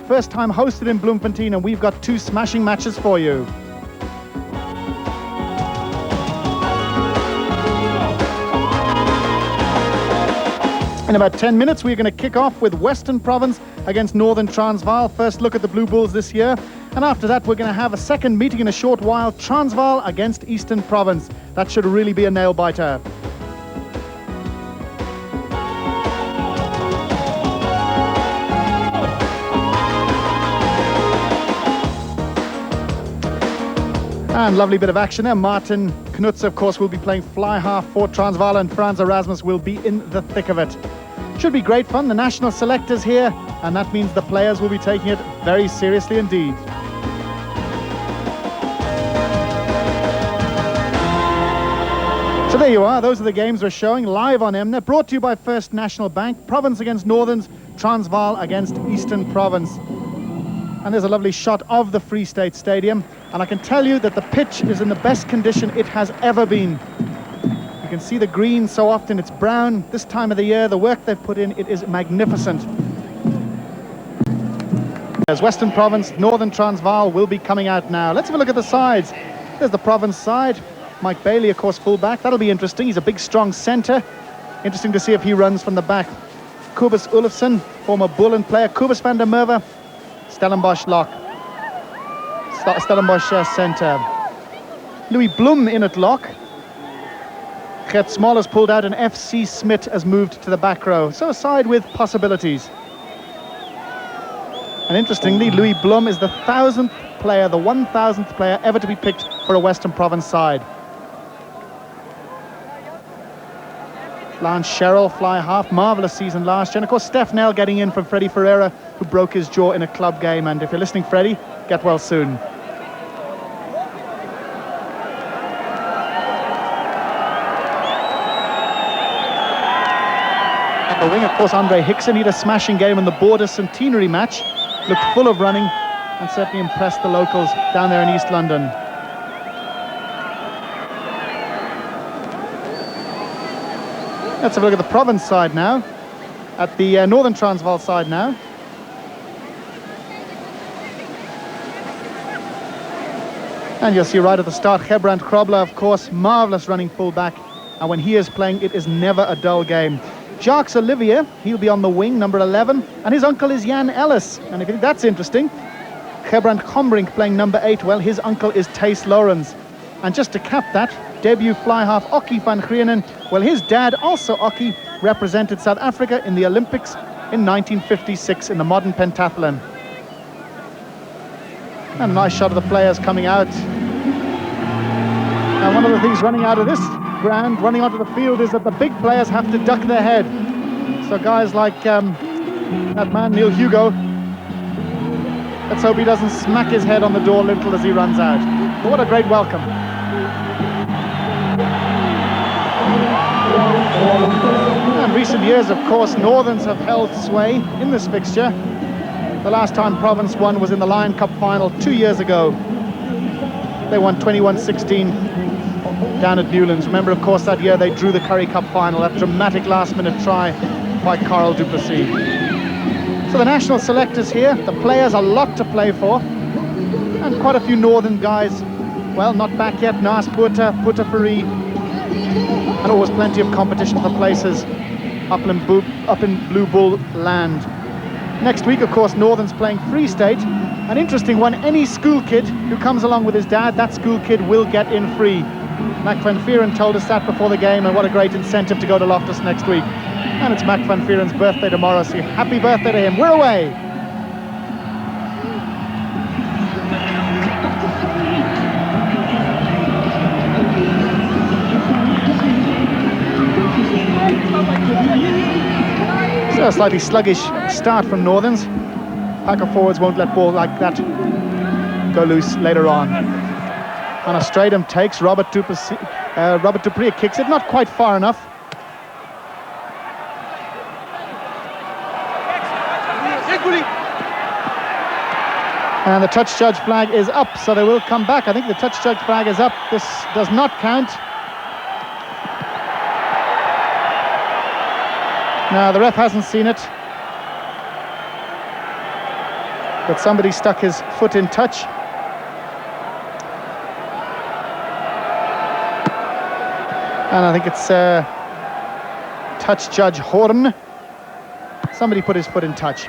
first time hosted in Bloemfontein, and we've got 2 smashing matches for you. In about 10 minutes, we're going to kick off with Western Province against Northern Transvaal. First look at the Blue Bulls this year. And after that, we're going to have a second meeting in a short while, Transvaal against Eastern Province. That should really be a nail-biter. And lovely bit of action there. Martin Knutz, of course, will be playing fly half for Transvaal, and Frans Erasmus will be in the thick of it. Should be great fun. The national selectors here, and that means the players will be taking it very seriously indeed. So there you are. Those are the games we're showing live on Mnet, brought to you by First National Bank. Province against Northerns, Transvaal against Eastern Province. And there's a lovely shot of the Free State Stadium, and I can tell you that the pitch is in the best condition it has ever been. You can see the green so often, it's brown. This time of the year, the work they've put in, it is magnificent. As Western Province, Northern Transvaal will be coming out now. Let's have a look at the sides. There's the Province side. Mike Bailey, of course, full-back. That'll be interesting. He's a big, strong centre. Interesting to see if he runs from the back. Kobus Olofsson, former Bullen player. Kobus van der Merwe, Stellenbosch lock. Stellenbosch centre. Louis Blum in at lock. Gert Small has pulled out, and FC Smit has moved to the back row. So a side with possibilities. And interestingly, Louis Blum is the 1,000th player, the 1,000th player ever to be picked for a Western Province side. Lance Sherrill, fly half, marvellous season last year. And of course, Steph Nell getting in from Freddie Ferreira, who broke his jaw in a club game. And if you're listening, Freddie, get well soon. And the wing, of course, Andre Hickson. He had a smashing game in the Border Centenary match. Looked full of running and certainly impressed the locals down there in East London. Let's have a look at the Province side now, at the Northern Transvaal side now. And you'll see right at the start, Gebrand Krobler, of course, marvellous running full-back. And when he is playing, it is never a dull game. Jacques Olivier, he'll be on the wing, number 11. And his uncle is Jan Ellis. And if you think that's interesting, Gebrand Kombrink playing number 8. Well, his uncle is Thijs Lourens. And just to cap that, debut fly-half Okkie van Grienen. Well, his dad, also Okkie, represented South Africa in the Olympics in 1956 in the modern pentathlon. And a nice shot of the players coming out. And one of the things running out of this ground, running onto the field, is that the big players have to duck their head. So guys like that man, Neil Hugo, let's hope he doesn't smack his head on the door lintel as he runs out. But what a great welcome. In recent years, of course, Northerns have held sway in this fixture. The last time Province won was in the Lion Cup final 2 years ago. They won 21-16 down at Newlands. Remember, of course, that year they drew the Currie Cup final, that dramatic last-minute try by Carl Duplessis. So the national selectors here, the players, a lot to play for. And quite a few Northern guys, well, not back yet. Naas Puta Fourie. And always plenty of competition for places up in Blue Bull land. Next week, of course, Northern's playing Free State. An interesting one, any school kid who comes along with his dad, that school kid will get in free. Mac van Vieren told us that before the game, and what a great incentive to go to Loftus next week. And it's Mac van Vieren's birthday tomorrow, so happy birthday to him. We're away! So a slightly sluggish start from Northerns. Pack of forwards won't let ball like that go loose later on. And a Stratum takes Robert Dupree kicks it, not quite far enough. And the touch judge flag is up, so they will come back. I think the touch judge flag is up. This does not count. No, the ref hasn't seen it. But somebody stuck his foot in touch. And I think it's touch judge Horn. Somebody put his foot in touch.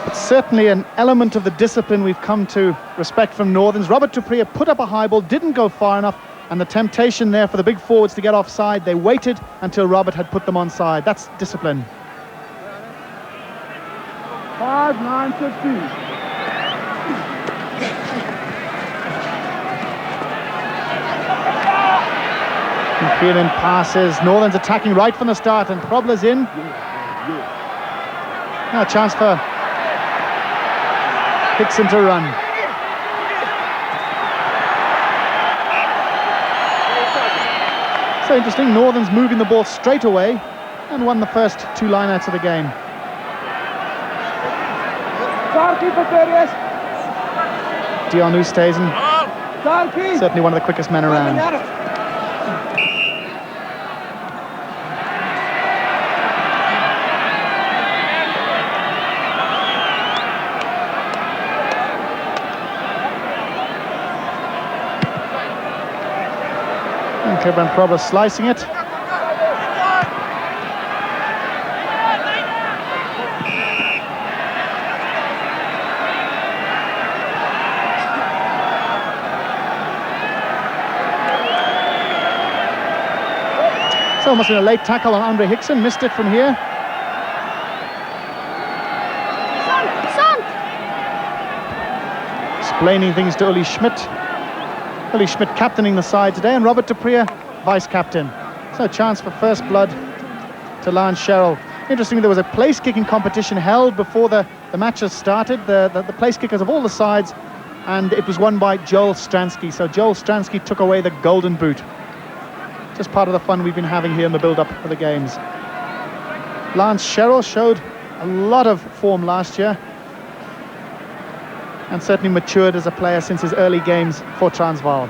It's certainly an element of the discipline we've come to respect from Northerns. Robert du Preez put up a high ball, didn't go far enough, and the temptation there for the big forwards to get offside, they waited until Robert had put them onside. That's discipline. 5-9-15. McCrenan passes. Northern's attacking right from the start, and Probler's in. Now a chance for Hickson to run. So interesting, Northern's moving the ball straight away and won the first 2 lineouts of the game. Dion Oosthuizen, certainly one of the quickest men around. Kevin Probler slicing it. It's almost been a late tackle on Andre Hickson, missed it from here. Explaining things to Uli Schmidt. Uli Schmidt captaining the side today, and Robert du Preez vice-captain. So a chance for first blood to Lance Sherrill. Interestingly, there was a place-kicking competition held before the matches started, the place-kickers of all the sides, and it was won by Joel Stransky. So Joel Stransky took away the golden boot. Just part of the fun we've been having here in the build-up for the games. Lance Sherrill showed a lot of form last year, and certainly matured as a player since his early games for Transvaal.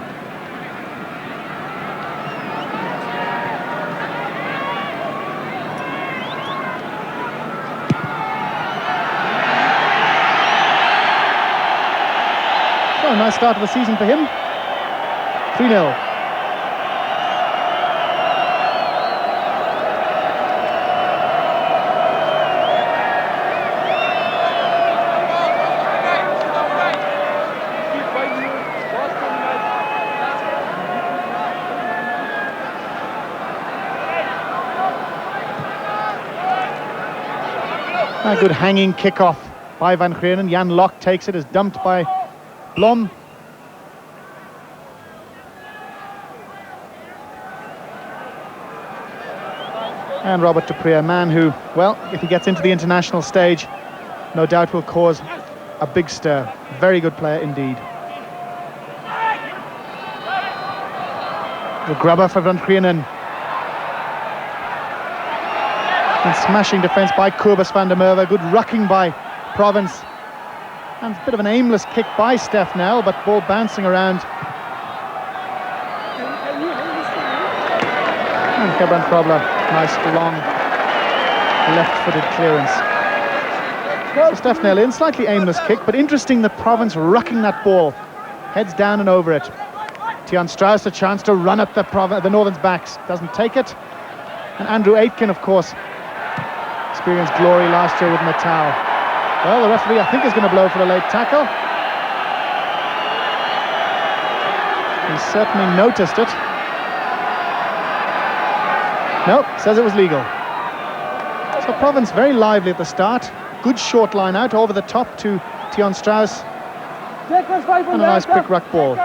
So a nice start of the season for him. 3-0. A good hanging kickoff by Van Grenen. Jan Locke takes it, is dumped by Blom. And Robert du Preez, a man who, well, if he gets into the international stage, no doubt will cause a big stir. Very good player indeed. The grubber for Van Grenen. And smashing defence by Kobus van der Merwe. Good rucking by Province. And a bit of an aimless kick by Steph Nell, but ball bouncing around. And Kevin Probler, nice long left-footed clearance. So Steph Nell in, slightly aimless kick, but interesting that Province rucking that ball. Heads down and over it. Tian Strauss a chance to run up the Northern's backs. Doesn't take it. And Andrew Aitken, of course, experienced glory last year with Natal. Well, the referee, I think, is going to blow for a late tackle. He certainly noticed it. No, says it was legal. So Province very lively at the start. Good short line out over the top to Tian Strauss. And a nice quick ruck ball.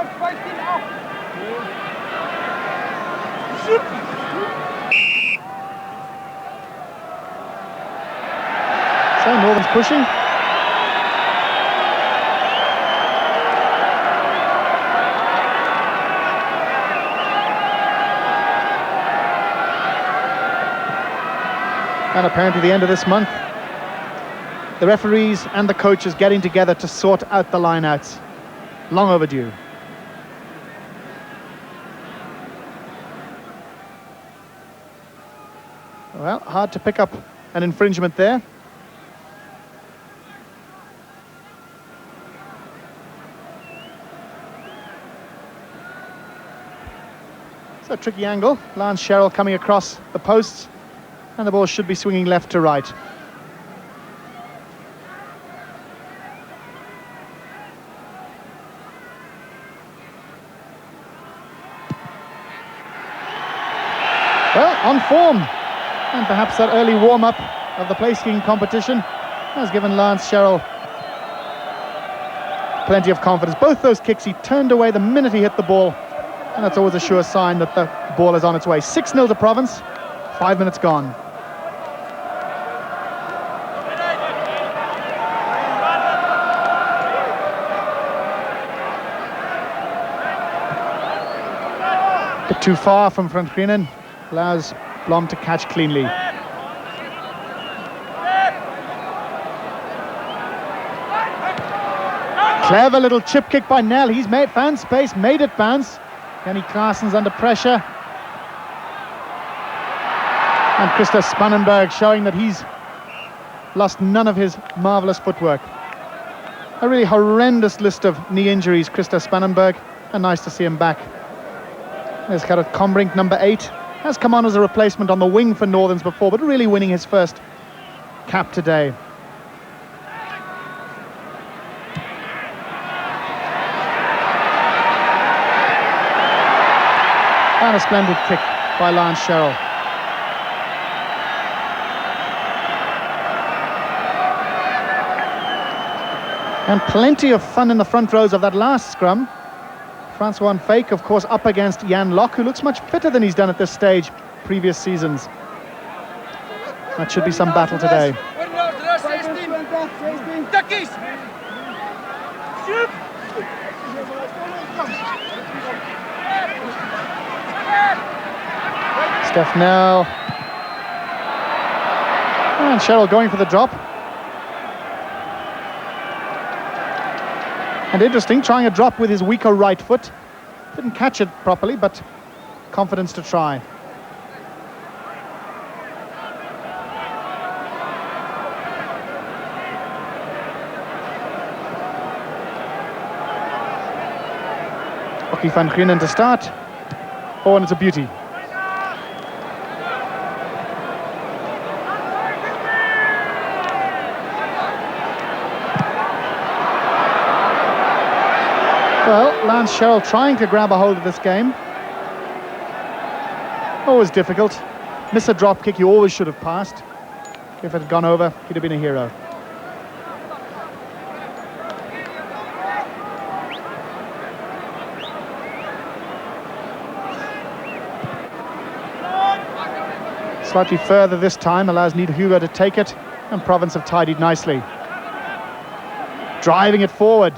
So Northern's pushing. And apparently the end of this month, the referees and the coaches getting together to sort out the lineouts. Long overdue. Well, hard to pick up an infringement there. So tricky angle. Lance Sherrill coming across the posts, and the ball should be swinging left to right. Well, on form, and perhaps that early warm-up of the place skiing competition has given Lance Sherrill plenty of confidence. Both those kicks he turned away the minute he hit the ball, and that's always a sure sign that the ball is on its way. 6-0 to Province, 5 minutes gone. Bit too far from Van Grienen, allows Blom to catch cleanly. Clever little chip kick by Nell. He's found space, made it bounce. Kenny Claessen's under pressure. And Christa Spannenberg showing that he's lost none of his marvellous footwork. A really horrendous list of knee injuries, Christa Spannenberg, and nice to see him back. There's Gerrit Combrink, number 8. Has come on as a replacement on the wing for Northerns before, but really winning his first cap today. And a splendid kick by Lance Sherrill. And plenty of fun in the front rows of that last scrum. Francois Fake, of course, up against Jan Locke, who looks much fitter than he's done at this stage previous seasons. That should be some battle today. Steph Nell. And Sherrill going for the drop. And interesting, trying a drop with his weaker right foot. Didn't catch it properly, but confidence to try. Oki van Grienen to start. Oh, and it's a beauty. Well, Lance Sherrill trying to grab a hold of this game. Always difficult. Miss a drop kick, you always should have passed. If it had gone over, he'd have been a hero. Slightly further this time, allows Nita Hugo to take it, and Province have tidied nicely. Driving it forward.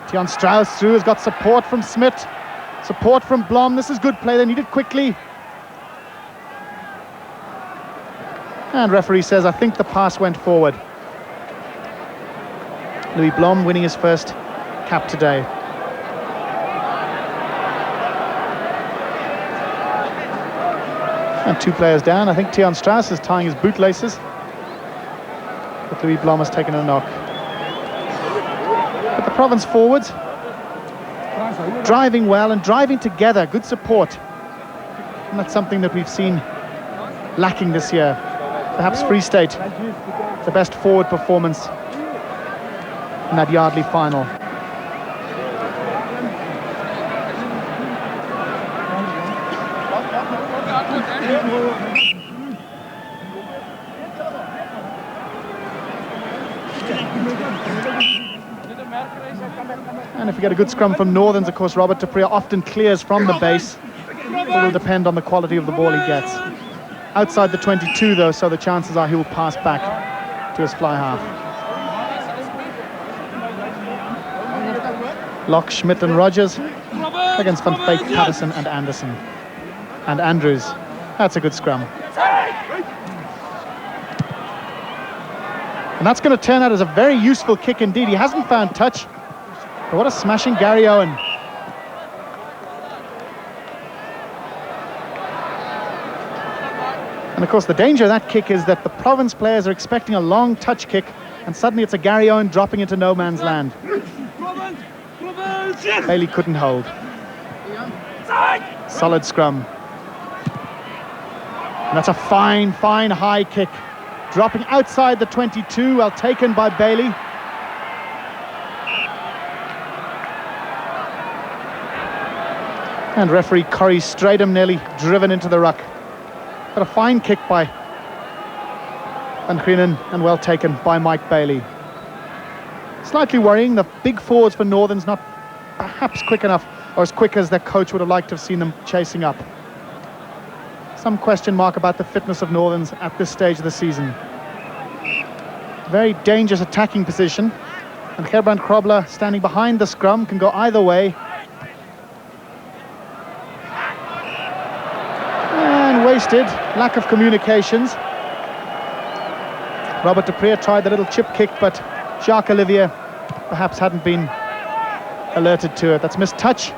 Tian Strauss through, has got support from Smith, support from Blom. This is good play, they need it quickly. And referee says, I think the pass went forward. Louis Blom winning his first cap today. And 2 players down. I think Tian Strauss is tying his bootlaces, but Louis Blom has taken a knock. But the Province forwards driving well and driving together, good support, and that's something that we've seen lacking this year. Perhaps Free State, the best forward performance in that Yardley final. And if we get a good scrum from Northerns, of course, Robert Dupree often clears from the base. It will depend on the quality of the ball he gets. Outside the 22, though, so the chances are he will pass back to his fly half. Locke, Schmidt and Rogers against Van Fake, Patterson and Anderson. And Andrews. That's a good scrum. And that's going to turn out as a very useful kick indeed. He hasn't found touch. But what a smashing Gary Owen. And of course the danger of that kick is that the Province players are expecting a long touch kick, and suddenly it's a Gary Owen dropping into no man's land. Bailey couldn't hold. Solid scrum. And that's a fine, fine high kick. Dropping outside the 22, well taken by Bailey. And referee Corey Stradham nearly driven into the ruck. But a fine kick by Van Grienen and well taken by Mike Bailey. Slightly worrying, the big forwards for Northern's not perhaps quick enough or as quick as their coach would have liked to have seen them chasing up. Some question mark about the fitness of Northern's at this stage of the season. Very dangerous attacking position, and Gerbrand Krobler standing behind the scrum can go either way. And wasted, lack of communications. Robert de Preer tried the little chip kick, but Jacques Olivier perhaps hadn't been alerted to it. That's missed touch.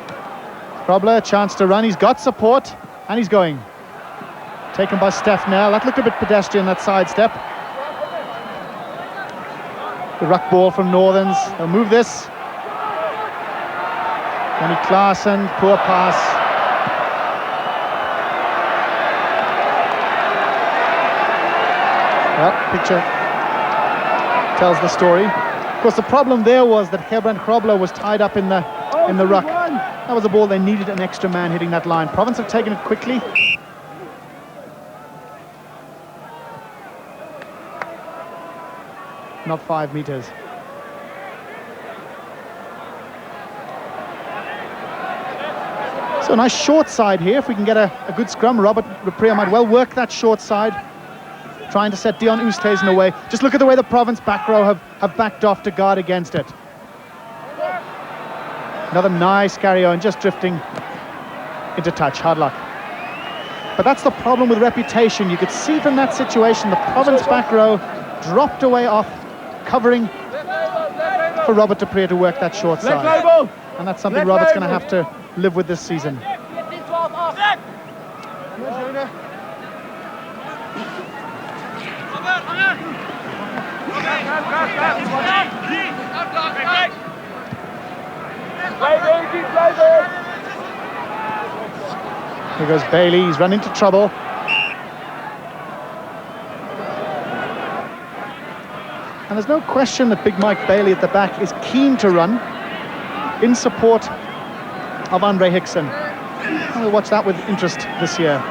Krobler, a chance to run, he's got support, and he's going. Taken by Steph Nell. That looked a bit pedestrian, that sidestep. The ruck ball from Northerns. They'll move this. Danny Klaassen, poor pass. Well, picture tells the story. Of course, the problem there was that Gerbrand Krobler was tied up in the ruck. That was a ball they needed an extra man hitting that line. Province have taken it quickly. Not 5 meters. So a nice short side here. If we can get a good scrum, Robert de Preer might well work that short side, trying to set Dion Oosthuizen away. Just look at the way the Province back row have backed off to guard against it. Another nice carry on, just drifting into touch. Hard luck. But that's the problem with reputation. You could see from that situation the Province back row dropped away off, covering for Robert de Preer to work that short side. And that's something Robert's going to have to live with this season. Here goes Bailey, he's run into trouble. And there's no question that Big Mike Bailey at the back is keen to run in support of Andre Hickson. And we'll watch that with interest this year.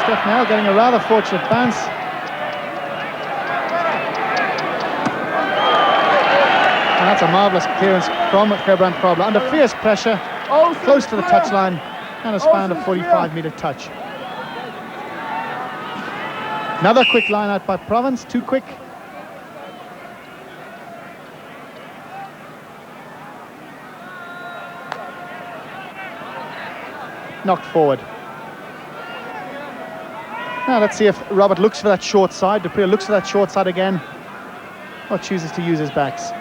Steph now getting a rather fortunate bounce. And that's a marvellous clearance from Gerbrand Krobler under fierce pressure, close to the touchline, and has found a 45-metre touch. Another quick line out by Province, too quick. Knocked forward. Now let's see if Robert looks for that short side. De Preer looks for that short side again, or chooses to use his backs.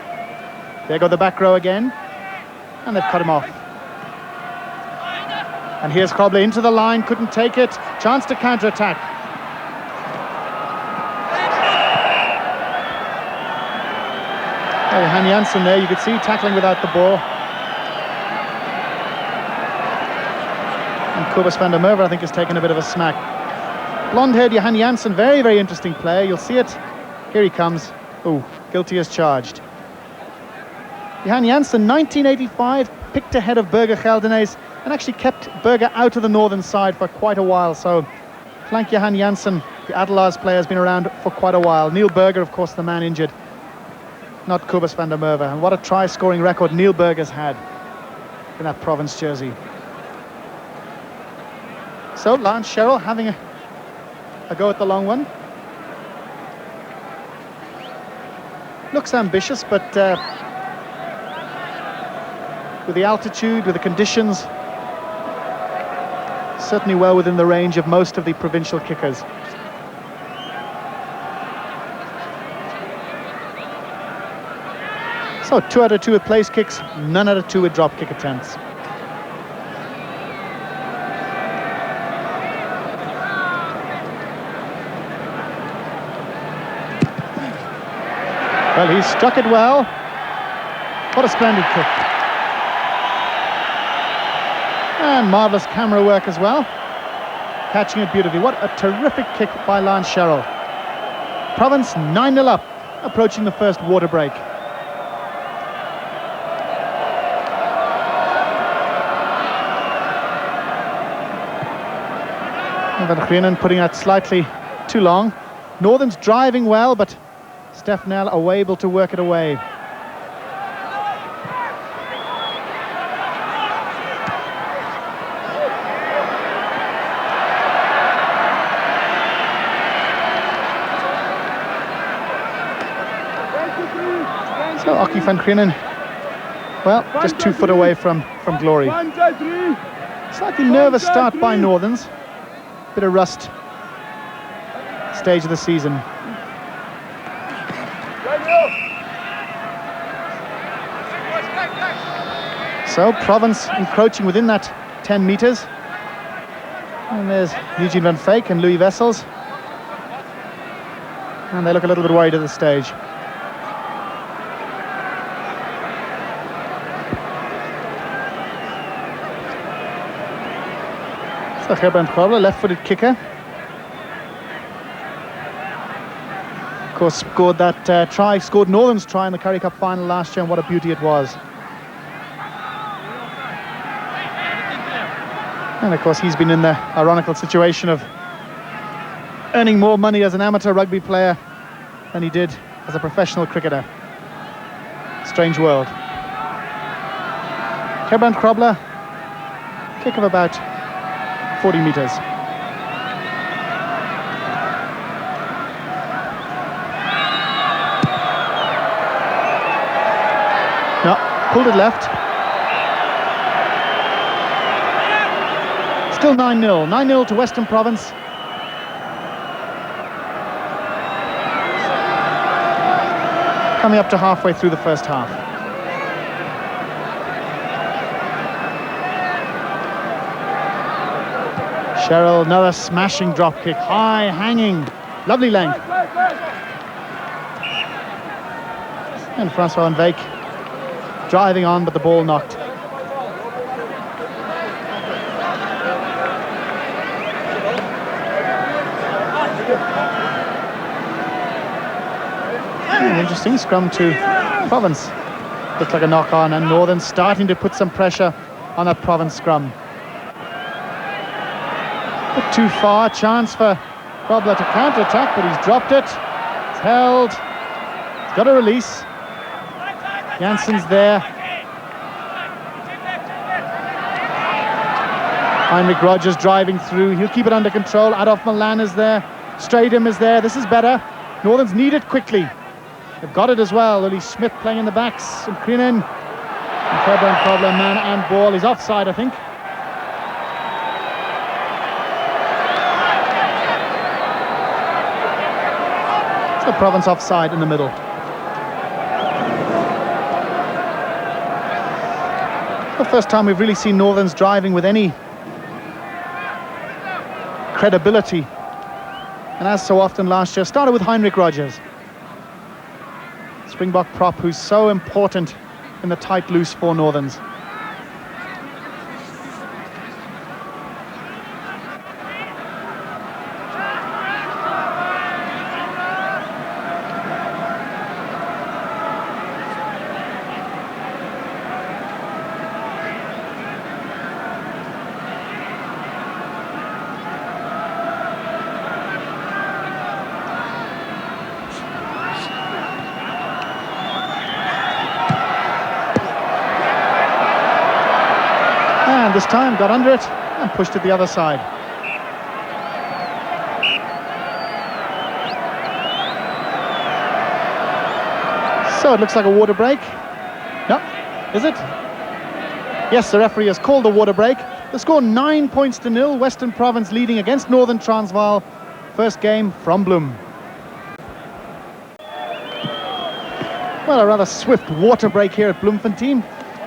There go the back row again, and they've cut him off. And here's Krobler into the line, couldn't take it. Chance to counter-attack. Oh, Han Janssen there, you could see tackling without the ball. And Kobus van der Merwe, I think, has taken a bit of a smack. Blonde-haired Johan Janssen, very, very interesting player. You'll see it. Here he comes. Oh, guilty as charged. Johan Janssen, 1985, picked ahead of Burger Geldenees and actually kept Burger out of the Northern side for quite a while. So, flank Johan Janssen, the Adelaars player, has been around for quite a while. Neil Burger, of course, the man injured, not Kobus van der Merwe. And what a try-scoring record Neil Burger's had in that Province jersey. So, Lance Sherrill having a go at the long one. Looks ambitious, but with the altitude, with the conditions, certainly well within the range of most of the provincial kickers. So 2 out of 2 with place kicks, none out of 2 with drop kick attempts. Well, he struck it well. What a splendid kick. And marvellous camera work as well. Catching it beautifully. What a terrific kick by Lance Sherrill. Provence 9-0 up, approaching the first water break. Van Grienen putting out slightly too long. Northern's driving well, but Stefnell are able to work it away. So Aki van Grienen, well, just 2 foot away from glory. Slightly nervous start by Northerns. Bit of rust. Stage of the season. So Provence encroaching within that 10 metres. And there's Eugene van Feyck and Louis Wessels. And they look a little bit worried at this stage. So Gerbrand Grobler, left-footed kicker. Of course, scored that try, scored Northern's try in the Currie Cup final last year, and what a beauty it was. And of course, he's been in the ironical situation of earning more money as an amateur rugby player than he did as a professional cricketer. Strange world. Gerbrand Grobler, kick of about 40 metres. No, pulled it left. Still 9-0. 9-0 to Western Province. Coming up to halfway through the first half. Sherrill, another smashing drop kick, high, hanging, lovely length. And Transvaal and Veek driving on, but the ball knocked. Interesting scrum to Provence. Looked like a knock on, and Northern starting to put some pressure on that Provence scrum. Bit too far, chance for Grobler to counter-attack, but he's dropped it. It's held. He's got a release. Janssen's there. Heinrich Rogers driving through. He'll keep it under control. Adolf Milan is there. Stradum is there. This is better. Northern's need it quickly. They've got it as well. Willie Smith playing in the backs. And Creenan. And Gerbrand Grobler, man and ball. He's offside, I think. The Provence offside in the middle. The first time we've really seen Northerns driving with any credibility, and as so often last year, started with Heinrich Rogers, Springbok prop, who's so important in the tight loose for Northerns. This time got under it and pushed it the other side. So it looks like a water break. No, is it? Yes, the referee has called the water break. The score 9-0. Western Province leading against Northern Transvaal. First game from Bloem. Well, a rather swift water break here at Bloemfontein.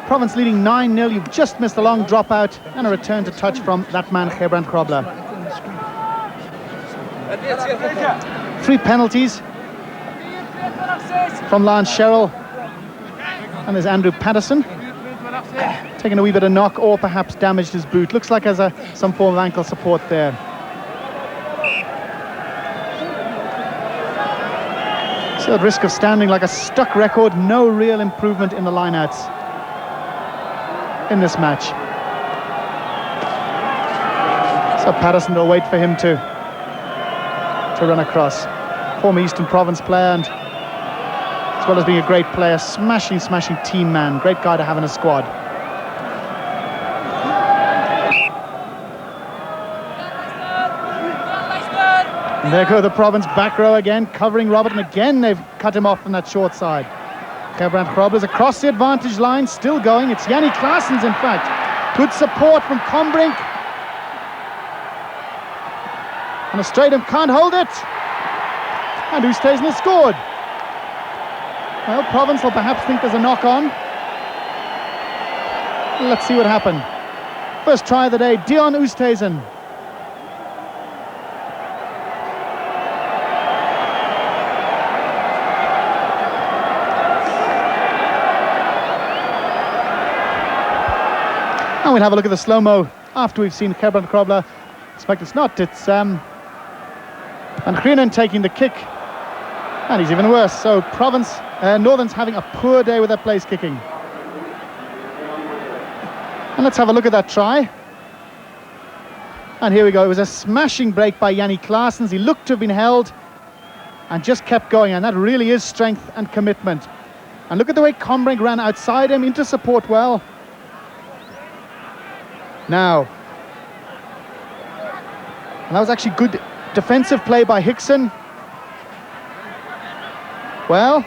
Province leading 9-0. You've just missed a long dropout and a return to touch from that man, Gerbrand Grobler. 3 penalties. from Lance Sherrill. And there's Andrew Patterson, taking a wee bit of knock or perhaps damaged his boot. Looks like there's some form of ankle support there. So at risk of standing like a stuck record, no real improvement in the lineouts in this match. So Patterson will wait for him to run across. Former Eastern Province player, and as well as being a great player, smashing team man. Great guy to have in a squad. And there go the Province back row again, covering Robert, and again they've cut him off from that short side. Gerbrand Grobler's across the advantage line, still going. It's Yanni Claessens, in fact. Good support from Combrink. And the Stratum can't hold it. And Oosthuizen has scored. Well, Province will perhaps think there's a knock-on. Let's see what happened. First try of the day, Dion Oosthuizen. And we'll have a look at the slow-mo after we've seen Gerbrand Grobler. Expect it's not. It's Van Grienen taking the kick. And he's even worse. So Province, Northern's having a poor day with their place kicking. And let's have a look at that try. And here we go. It was a smashing break by Yanni Claessens. He looked to have been held and just kept going. And that really is strength and commitment. And look at the way Combrink ran outside him into support well. Now, and that was actually good defensive play by Hickson. Well,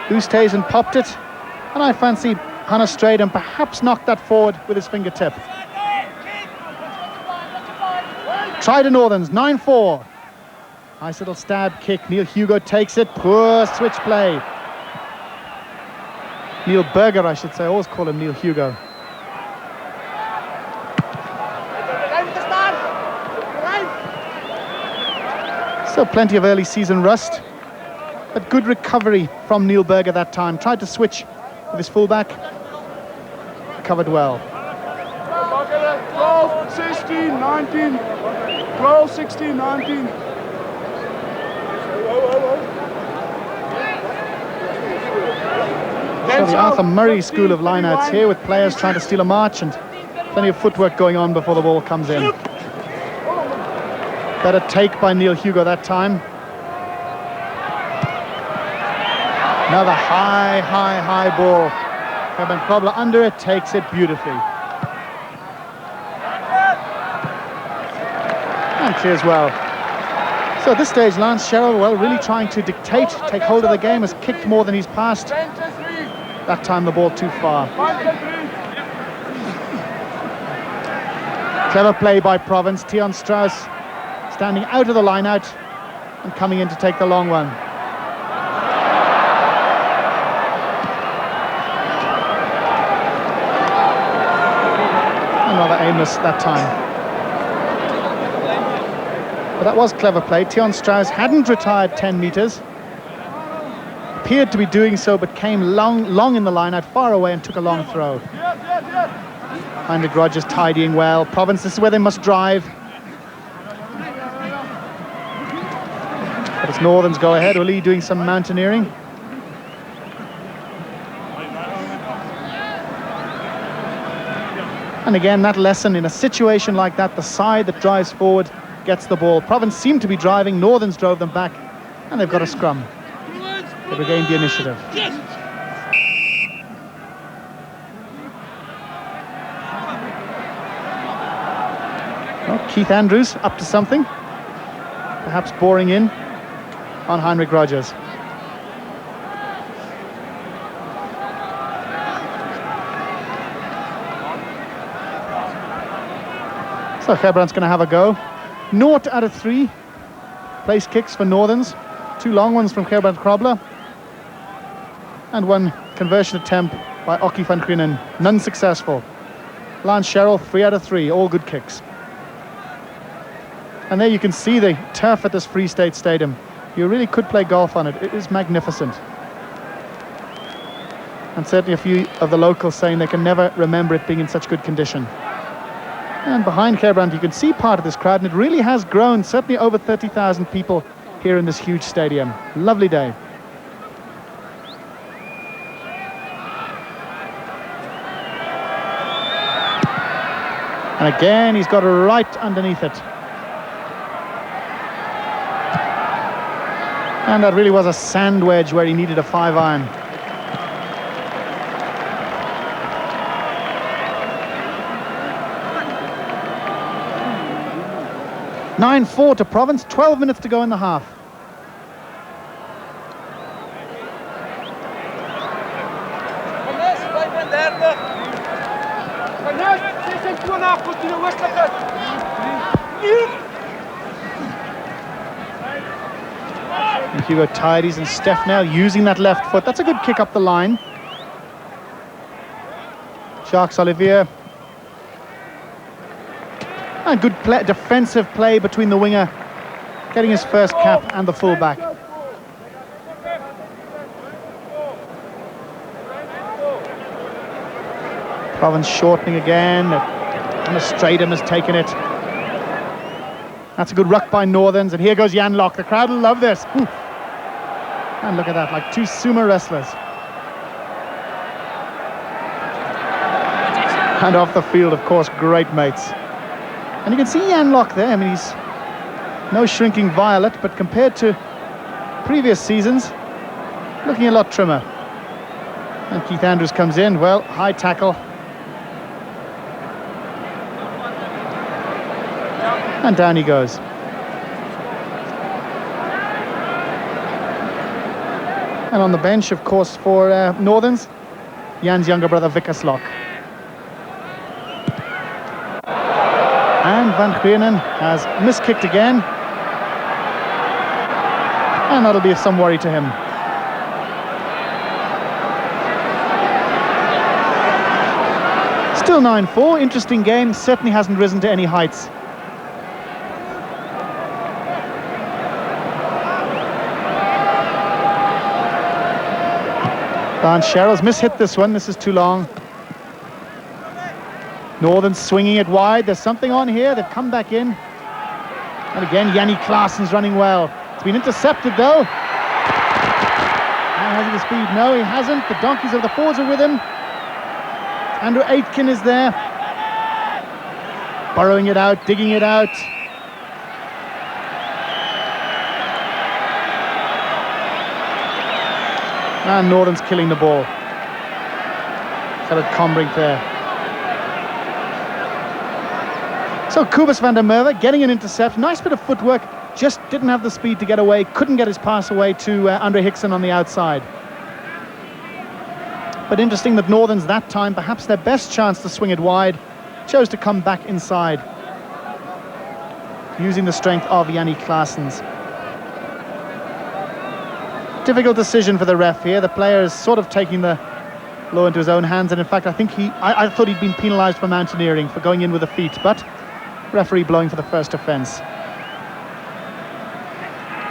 Oosthuizen popped it, and I fancy Hannes Stratum perhaps knocked that forward with his fingertip. Try to Northerns, 9-4. Nice little stab kick. Neil Hugo takes it. Poor switch play. Neil Berger, I should say. I always call him Neil Hugo. So plenty of early season rust, but good recovery from Neil Berger that time. Tried to switch with his fullback. Covered well. 12, 16, 19. 12, 16, 19. So the Arthur Murray school of lineouts here, with players trying to steal a march and plenty of footwork going on before the ball comes in. Better take by Neil Hugo that time. Another high ball. Gerbrand Grobler under it, takes it beautifully. And clears well. So at this stage, Lance Sherrill, well, really trying to dictate, take hold of the game, has kicked more than he's passed. That time the ball too far. Clever play by Province. Tion Strauss standing out of the line-out and coming in to take the long one. Another aimless that time. But that was clever play. Tion Strauss hadn't retired 10 metres. Appeared to be doing so, but came long in the line out, far away, and took a long throw. Heinrich Rogers tidying well. Province, this is where they must drive. But it's Northern's go ahead. Uli doing some mountaineering. And again, that lesson in a situation like that, the side that drives forward gets the ball. Province seemed to be driving. Northern's drove them back, and they've got a scrum. They regained the initiative. Well, Keith Andrews up to something. Perhaps boring in on Heinrich Rogers. So Gerbrand's going to have a go. Noord out of 3. Place kicks for Northerns. 2 long ones from Gerbrand Grobler. And 1 conversion attempt by Ockie van Grienen. None successful. Lance Sherrill, 3 out of 3. All good kicks. And there you can see the turf at this Free State Stadium. You really could play golf on it. It is magnificent. And certainly a few of the locals saying they can never remember it being in such good condition. And behind Gerbrand, you can see part of this crowd, and it really has grown. Certainly over 30,000 people here in this huge stadium. Lovely day. And again, he's got it right underneath it. And that really was a sand wedge where he needed a 5-iron. (9-4) to Provence, 12 minutes to go in the half. And Hugo Tidies and Stefnell using that left foot. That's a good kick up the line. Jacques Olivier. And good defensive play between the winger, getting his first cap, and the fullback. Provence shortening again, and Stradum has taken it. That's a good ruck by Northerns, and here goes Jan Locke. The crowd will love this. Ooh. And look at that, like two sumo wrestlers. And off the field, of course, great mates. And you can see Jan Locke there. I mean, he's no shrinking violet, but compared to previous seasons, looking a lot trimmer. And Keith Andrews comes in. Well, high tackle. And down he goes. And on the bench, of course, for Northerns, Jan's younger brother, Vickers Locke. And Van Grienen has miskicked again. And that'll be of some worry to him. Still 9-4, interesting game, certainly hasn't risen to any heights. Lance Sherrill's mishit this one, this is too long. Northern swinging it wide, there's something on here, they've come back in. And again, Jannie Claessen's running well. It's been intercepted though. Now has he the speed? No, he hasn't. The donkeys of the Fords are with him. Andrew Aitken is there. Burrowing it out, digging it out. And Northern's killing the ball. Gerrit Combrink there. So Cobus van der Merwe getting an intercept. Nice bit of footwork. Just didn't have the speed to get away. Couldn't get his pass away to Andre Hickson on the outside. But interesting that Northerns that time, perhaps their best chance to swing it wide, chose to come back inside, using the strength of Jannie Claessen's. Difficult decision for the ref here. The player is sort of taking the law into his own hands, and in fact I think I thought he'd been penalised for mountaineering, for going in with the feet, but referee blowing for the first offence.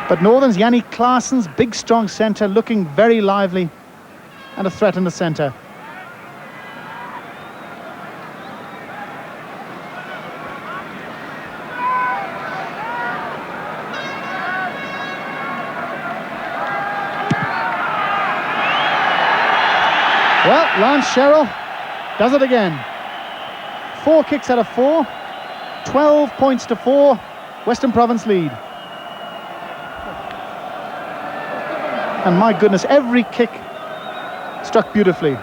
But Northern's Jannie Claessen's big strong centre, looking very lively, and a threat in the centre. Well, Lance Sherrill does it again. 4 kicks out of 4, 12 points to 4, Western Province lead. And my goodness, every kick struck beautifully.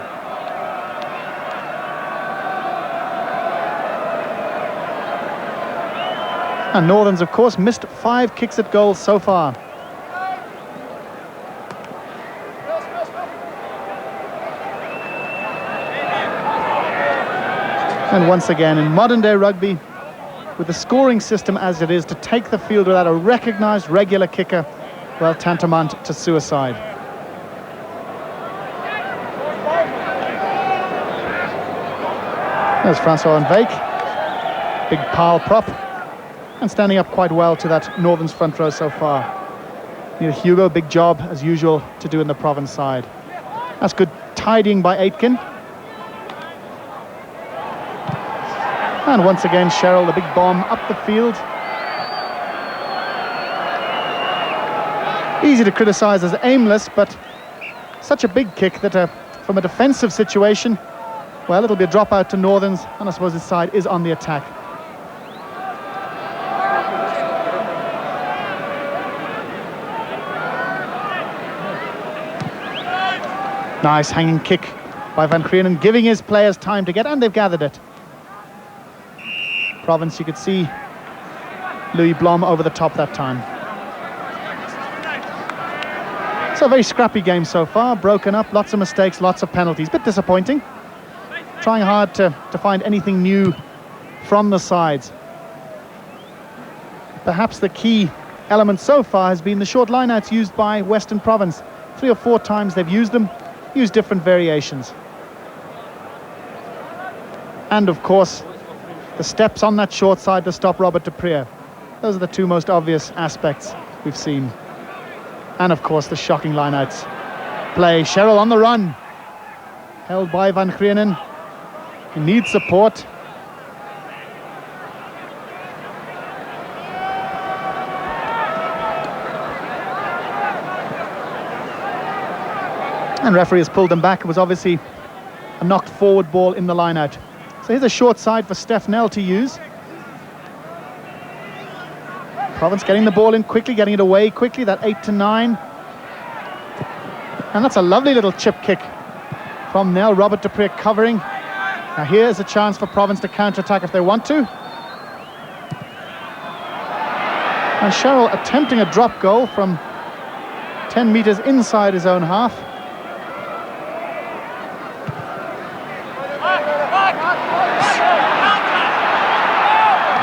And Northerns, of course, missed 5 kicks at goal so far. And once again, in modern-day rugby, with the scoring system as it is, to take the field without a recognised regular kicker, well, tantamount to suicide. There's Francois van Wyk, big pile prop, and standing up quite well to that Northern's front row so far. Hugo, big job as usual to do in the Provence side. That's good tidying by Aitken. And once again, Cheryl, the big bomb up the field. Easy to criticise as aimless, but such a big kick that from a defensive situation, well, it'll be a dropout to Northerns, and I suppose his side is on the attack. Nice hanging kick by Van Krienen, giving his players time to get, and they've gathered it. Provence, you could see Louis Blom over the top that time. So a very scrappy game so far, broken up, lots of mistakes, lots of penalties. Bit disappointing. Trying hard to find anything new from the sides. Perhaps the key element so far has been the short lineouts used by Western Province. 3 or 4 times they've used them, used different variations. And of course, the steps on that short side to stop Robert de Preer. Those are the 2 most obvious aspects we've seen. And of course, the shocking lineouts. Play, Cheryl on the run. Held by Van Krienen. He needs support. And referee has pulled them back. It was obviously a knocked forward ball in the lineout. So here's a short side for Steph Nell to use. Provence getting the ball in quickly, getting it away quickly, that 8 to 9. And that's a lovely little chip kick from Nell. Robert de Preer covering. Now here's a chance for Provence to counter-attack if they want to. And Cheryl attempting a drop goal from 10 metres inside his own half.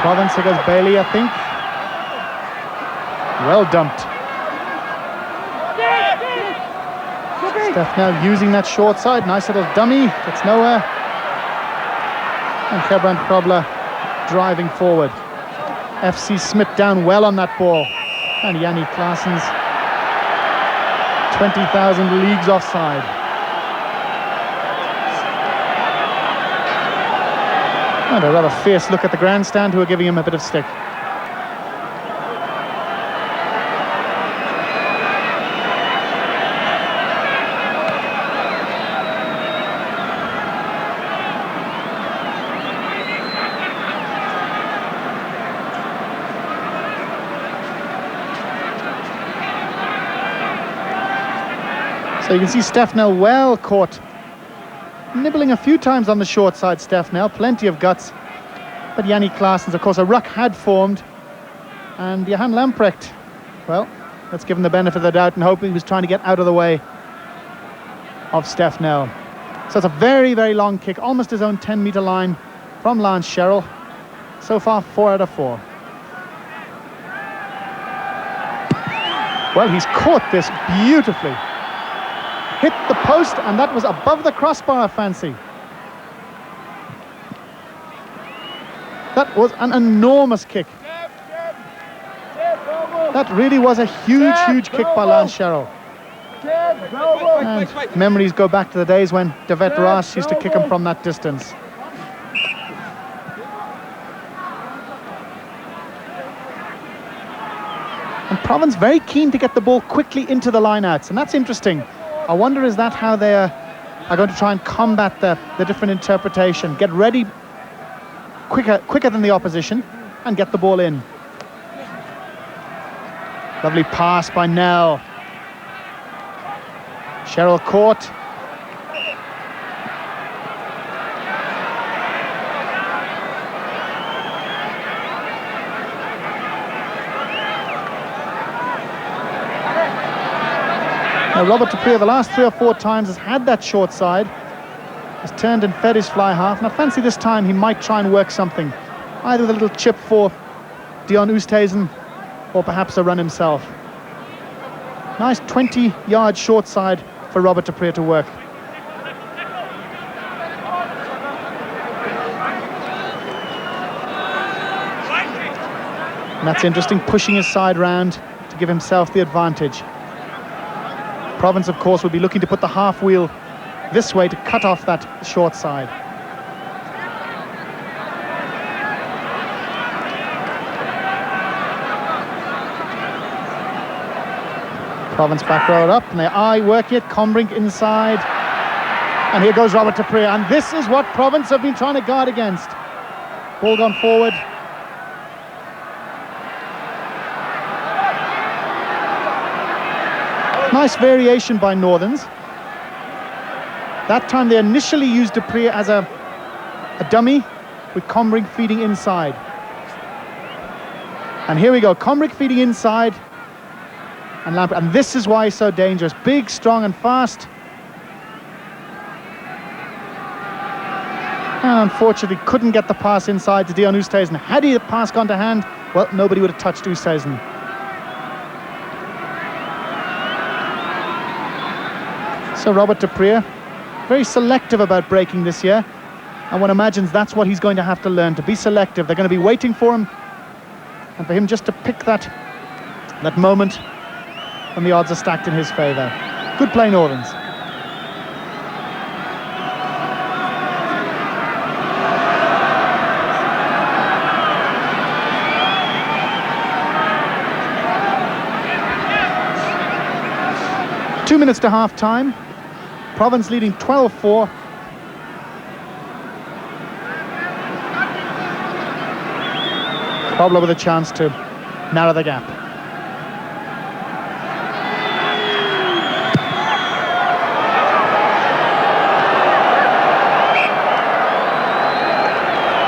Provence, here goes Bailey, I think. Well dumped. Steph now using that short side. Nice little dummy. Gets nowhere. And Gerbrand Krobler driving forward. FC Smith down well on that ball. And Yanni Claessen's 20,000 leagues offside. And a rather fierce look at the grandstand, who are giving him a bit of stick. So you can see Steph Nell well caught, nibbling a few times on the short side. Steph Nell, plenty of guts, but Yanni Claessen's, of course, a ruck had formed, and Johan Lamprecht, well, let's give him the benefit of the doubt and hope he was trying to get out of the way of Steph Nell. So it's a very, very long kick, almost his own 10-metre line from Lance Cheryl. So far, 4 out of 4. Well, he's caught this beautifully. Hit the post, and that was above the crossbar, I fancy. That was an enormous kick. That really was a huge, huge kick by Lance Cheryl. And memories go back to the days when Davet Ras used to kick him from that distance. And Provence very keen to get the ball quickly into the lineouts, and that's interesting. I wonder, is that how they are going to try and combat the different interpretation? Get ready quicker than the opposition and get the ball in. Lovely pass by Nell. Cheryl caught. Now Robert de Preer, the last 3 or 4 times, has had that short side, has turned and fed his fly half, and I fancy this time he might try and work something, either with a little chip for Dion Oosthuizen or perhaps a run himself. Nice 20-yard short side for Robert de Preer to work. And that's interesting, pushing his side round to give himself the advantage. Province, of course, will be looking to put the half wheel this way to cut off that short side. Province back row up, and their eye working it. Combrink inside. And here goes Robert Dupree. And this is what Province have been trying to guard against. Ball gone forward. Nice variation by Northerns. That time they initially used Dupree as a dummy, with Combrink feeding inside. And here we go, Combrink feeding inside. And this is why he's so dangerous. Big, strong and fast. And unfortunately couldn't get the pass inside to Dion Oosthuizen. Had the pass gone to hand, well, nobody would have touched Oosthuizen. So Robert Dupree, very selective about breaking this year. And one imagines that's what he's going to have to learn, to be selective. They're going to be waiting for him. And for him just to pick that moment when the odds are stacked in his favour. Good play, Northerns. Two minutes to half time. Province leading 12-4. Probably with a chance to narrow the gap.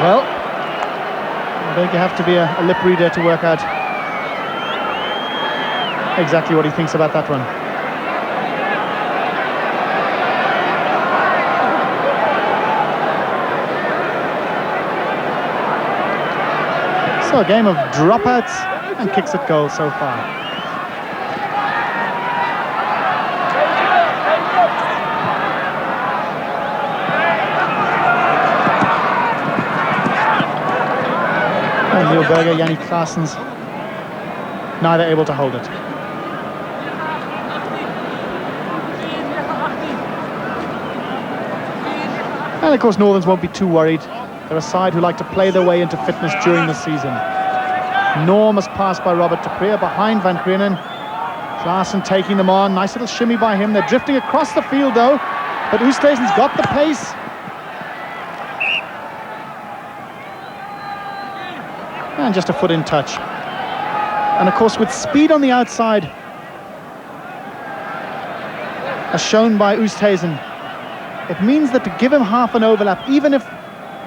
Well, I think you have to be a lip reader to work out exactly what he thinks about that one. So a game of dropouts and kicks at goal so far. And Neil Berger, Yannick Claessens, neither able to hold it. And of course Northerns won't be too worried. They're a side who like to play their way into fitness during the season. Enormous pass by Robert Dupree behind Van Krienen. Klaassen taking them on. Nice little shimmy by him. They're drifting across the field though, but Oosthuizen's got the pace. And just a foot in touch. And of course with speed on the outside, as shown by Oosthuizen, it means that to give him half an overlap, even if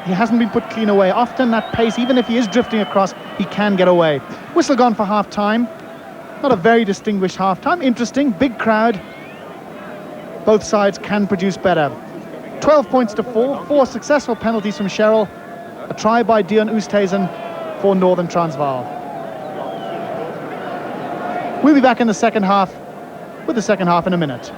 he hasn't been put clean away, often that pace, even if he is drifting across, he can get away. Whistle gone for half time. Not a very distinguished half time. Interesting, big crowd. Both sides can produce better. 12 points to 4. 4 successful penalties from Cheryl. A try by Dion Oosthuizen for Northern Transvaal. We'll be back in the second half with the second half in a minute.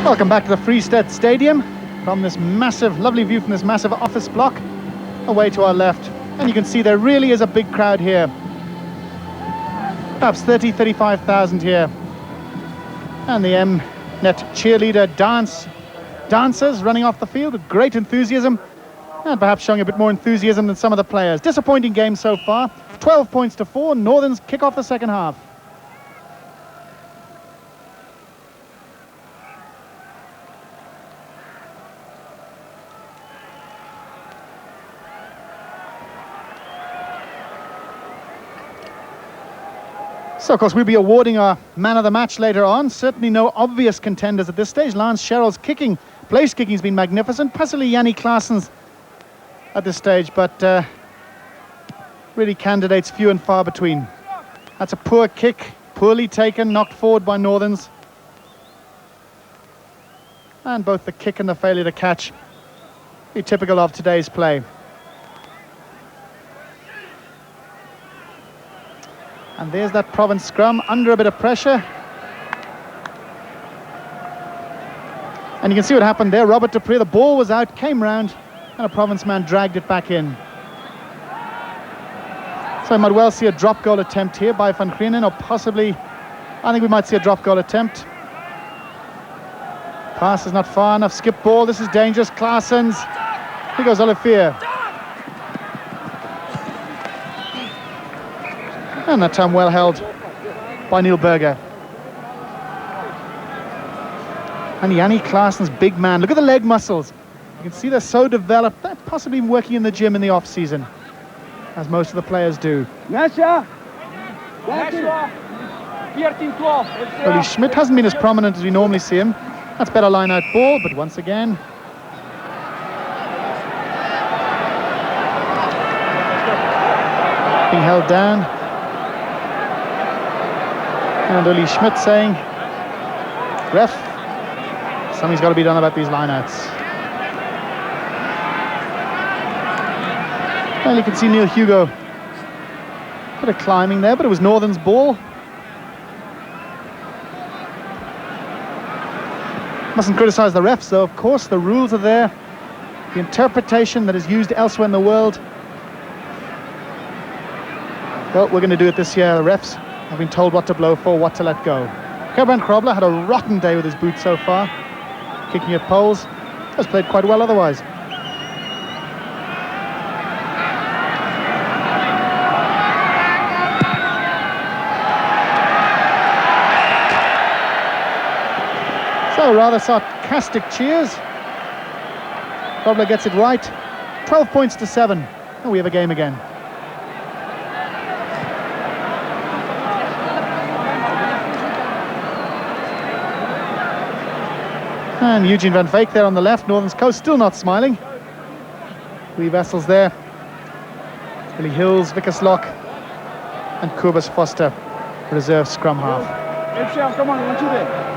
Welcome back to the Freestead Stadium from this massive, lovely view from this massive office block away to our left. And you can see there really is a big crowd here. Perhaps 35,000 here. And the M-Net cheerleader dancers running off the field with great enthusiasm, and perhaps showing a bit more enthusiasm than some of the players. Disappointing game so far. 12 points to 4. Northerns kick off the second half. So, of course, we'll be awarding our man of the match later on. Certainly no obvious contenders at this stage. Lance Sherrill's place kicking has been magnificent. Possibly Yannick Claessens at this stage, but really candidates few and far between. That's a poor kick, poorly taken, knocked forward by Northerns. And both the kick and the failure to catch be typical of today's play. And there's that Province scrum under a bit of pressure. And you can see what happened there. Robert Dupree, the ball was out, came round, And a Province man dragged it back in. So I might well see a drop goal attempt here by Van Grienen, or possibly, I think we might see a drop goal attempt. Pass is not far enough, skip ball, this is dangerous, Claessens. Here goes Olivier. And that time well held by Neil Berger. And Yanni Claessen's big man, look at the leg muscles. You can see they're so developed, they're possibly working in the gym in the off season, as most of the players do. Uli Schmidt hasn't been as prominent as we normally see him. That's better line-out ball, but once again... being held down. And Uli Schmidt saying, ref, something's got to be done about these line-outs. Well, you can see Neil Hugo. Bit of climbing there, but it was Northern's ball. Mustn't criticise the refs, though. Of course, the rules are there. The interpretation that is used elsewhere in the world. Well, we're going to do it this year. The refs have been told what to blow for, what to let go. Gerbrand Krobler had a rotten day with his boot so far. Kicking at poles. Has played quite well otherwise. So rather sarcastic cheers. Krobler gets it right. 12 points to 7. And we have a game again. And Eugene van Veek there on the left. Northern's coach still not smiling. Three vessels there. Billy Hills, Vickers Lock, and Kobus Foster, reserve scrum half. Come on, I want you there.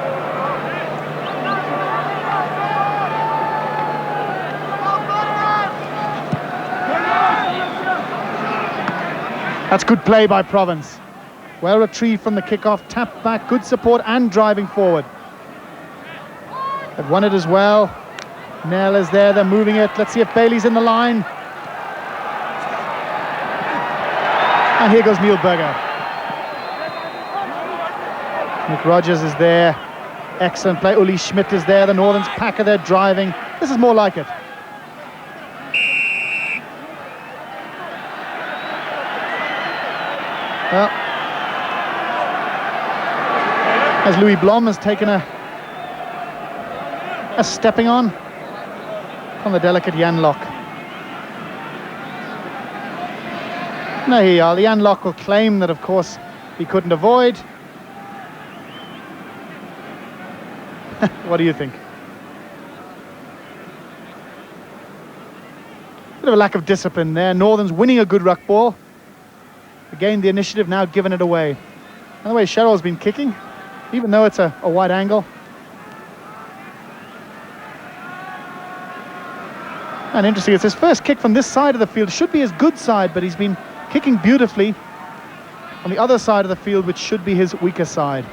That's good play by Province. Well retrieved from the kickoff, tapped back, good support and driving forward. They've won it as well. Nell is there, they're moving it. Let's see if Bailey's in the line. And here goes Neil Berger. Nick Rogers is there. Excellent play. Uli Schmidt is there. The Northern's pack are there driving. This is more like it. Well, as Louis Blom has taken a stepping on the delicate Jan Lok. Now here you are. Jan Lok will claim that, of course, he couldn't avoid. What do you think? Bit of a lack of discipline there. Northern's winning a good ruck ball. Again, the initiative, now giving it away. And the way Cheryl's been kicking, even though it's a wide angle. And interesting, it's his first kick from this side of the field. Should be his good side, but he's been kicking beautifully on the other side of the field, which should be his weaker side.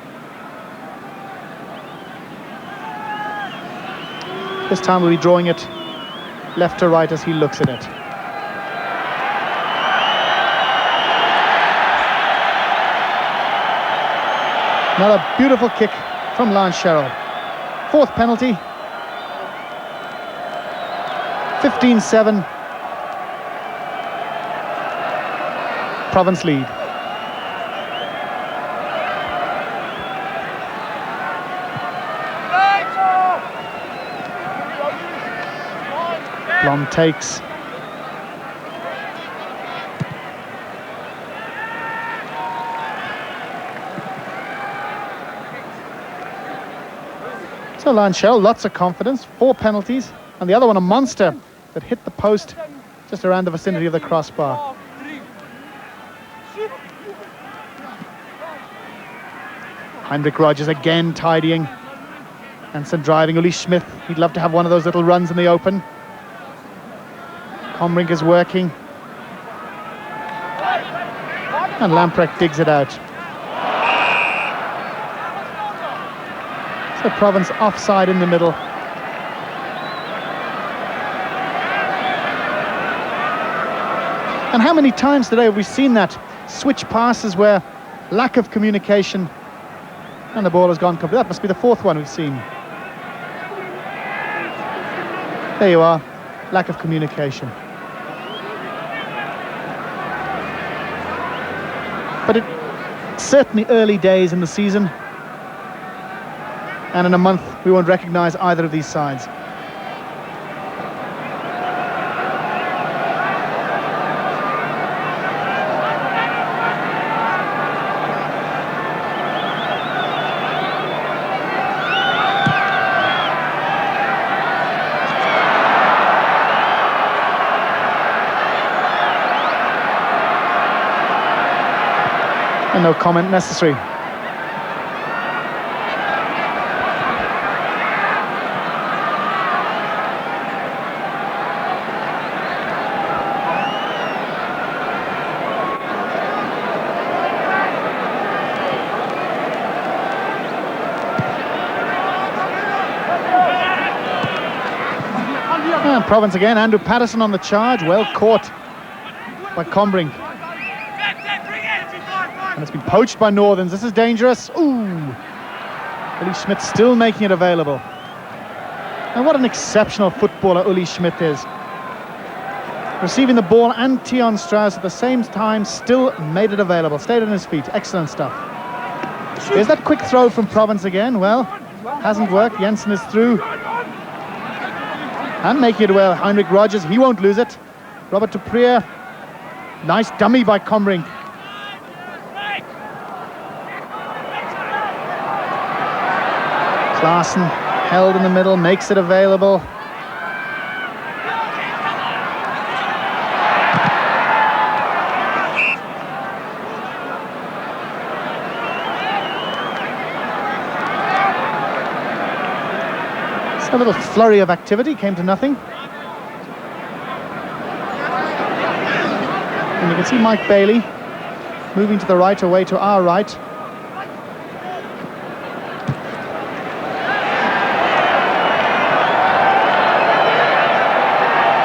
This time we'll be drawing it left to right as he looks at it. Another beautiful kick from Lance Sherrill. Fourth penalty. 15-7. Province lead. Blom takes. So Lance Sherrill, lots of confidence. 4 penalties. And the other one, a monster that hit the post just around the vicinity of the crossbar. Heinrich Rogers again tidying. Hansen driving. Uli Schmidt, he'd love to have one of those little runs in the open. Combrink is working. And Lamprecht digs it out. So Province offside in the middle. And how many times today have we seen that? Switch passes where lack of communication and the ball has gone complete. That must be the fourth one we've seen. There you are, lack of communication. But it's certainly early days in the season, and in a month we won't recognise either of these sides. And no comment necessary. And Provence again, Andrew Patterson on the charge, well caught by Combrink. And it's been poached by Northerns. This is dangerous. Ooh! Uli Schmidt still making it available. And what an exceptional footballer Uli Schmidt is. Receiving the ball and Tion Strauss at the same time, still made it available. Stayed on his feet. Excellent stuff. Here's that quick throw from Provence again. Well, hasn't worked. Jensen is through. And making it well. Heinrich Rogers, he won't lose it. Robert Duprier. Nice dummy by Combrink. Klaassen held in the middle, makes it available. So a little flurry of activity came to nothing. And you can see Mike Bailey moving to the right, away to our right.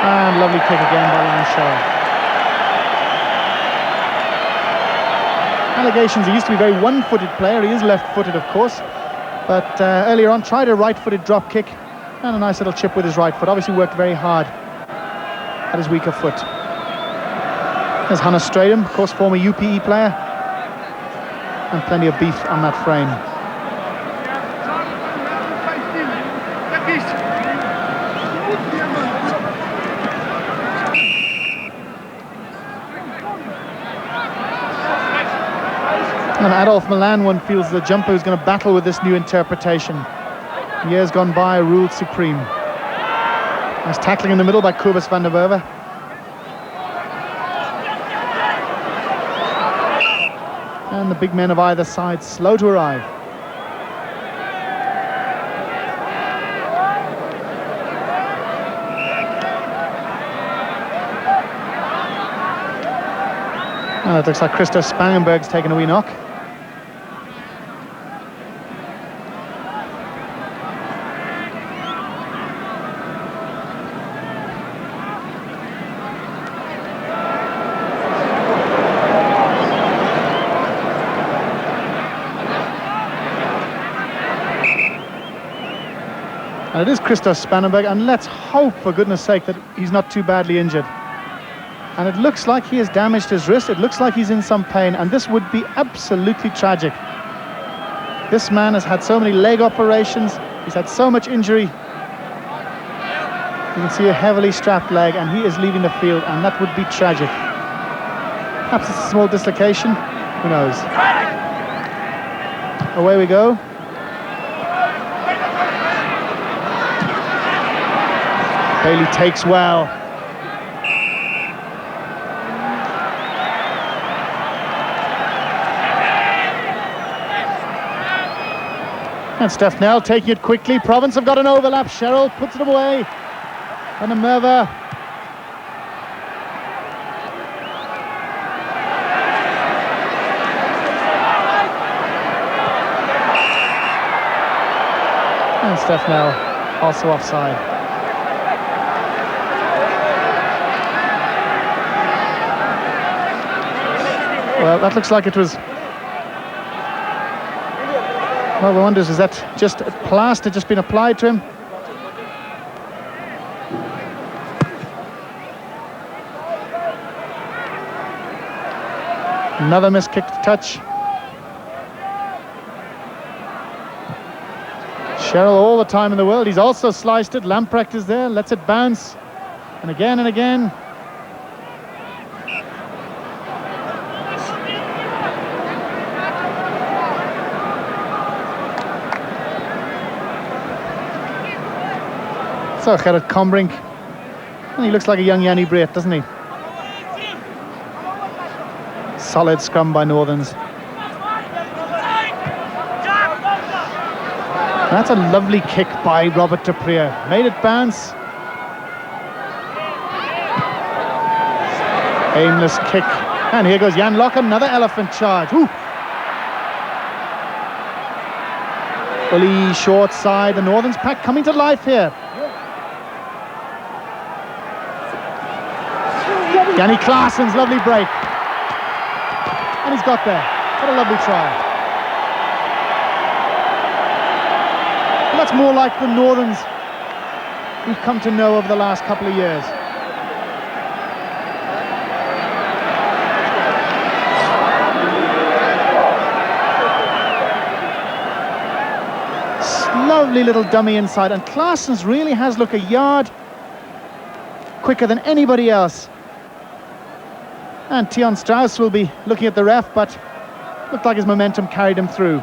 And lovely kick again by Lanshaw. Allegations, he used to be a very one-footed player. He is left-footed, of course. But earlier on, tried a right-footed drop kick and a nice little chip with his right foot. Obviously worked very hard at his weaker foot. There's Hannes Stradum, of course, former UPE player. And plenty of beef on that frame. And Adolf Milan, one feels the jumper is going to battle with this new interpretation. Years gone by, ruled supreme. Nice tackling in the middle by Kobus van der Werve. And the big men of either side slow to arrive. Oh, it looks like Christoph Spangenberg's taken a wee knock. And it is Christoph Spangenberg, and let's hope, for goodness sake, that he's not too badly injured. And it looks like he has damaged his wrist. It looks like he's in some pain, and this would be absolutely tragic. This man has had so many leg operations. He's had so much injury. You can see a heavily strapped leg, and he is leaving the field, and that would be tragic. Perhaps it's a small dislocation. Who knows? Away we go. Bailey takes well. And Steph Nell taking it quickly. Provence have got an overlap. Sherrill puts it away. And a Merva. And Steph Nell also offside. Well, that looks like it was... Well, one wonders, is that just a plaster just been applied to him? Another miskicked touch. Cheryl all the time in the world. He's also sliced it. Lamprecht is there, lets it bounce. And again and again. So Gerrit Combrink. And he looks like a young Jannie Breed, doesn't he? Solid scrum by Northerns. That's a lovely kick by Robert de Preer. Made it bounce. Aimless kick. And here goes Jan Locke, another elephant charge. Ooh. Fully short side. The Northerns pack coming to life here. Jannie Claessen's lovely break. And he's got there. What a lovely try. And that's more like the Northerns we've come to know over the last couple of years. Lovely little dummy inside, and Claessen's really has looked a yard quicker than anybody else. And Tion Strauss will be looking at the ref, but looked like his momentum carried him through.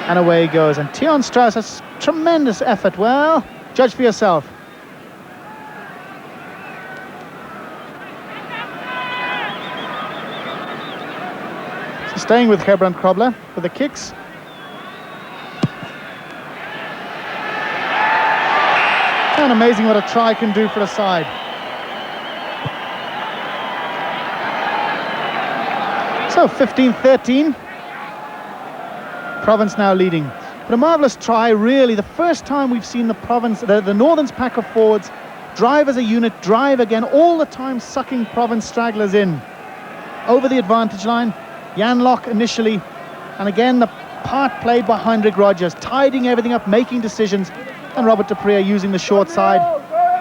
And away he goes, and Tion Strauss has tremendous effort. Well, judge for yourself. So staying with Gerbrand Krobler for the kicks. And amazing what a try can do for a side. So 15-13. Province now leading. But a marvellous try, really. The first time we've seen the Province, the Northerns pack of forwards drive as a unit, drive again, all the time sucking Province stragglers in. Over the advantage line, Jan Locke initially, and again the part played by Heinrich Rogers, tidying everything up, making decisions, and Robert de Preer using the short side.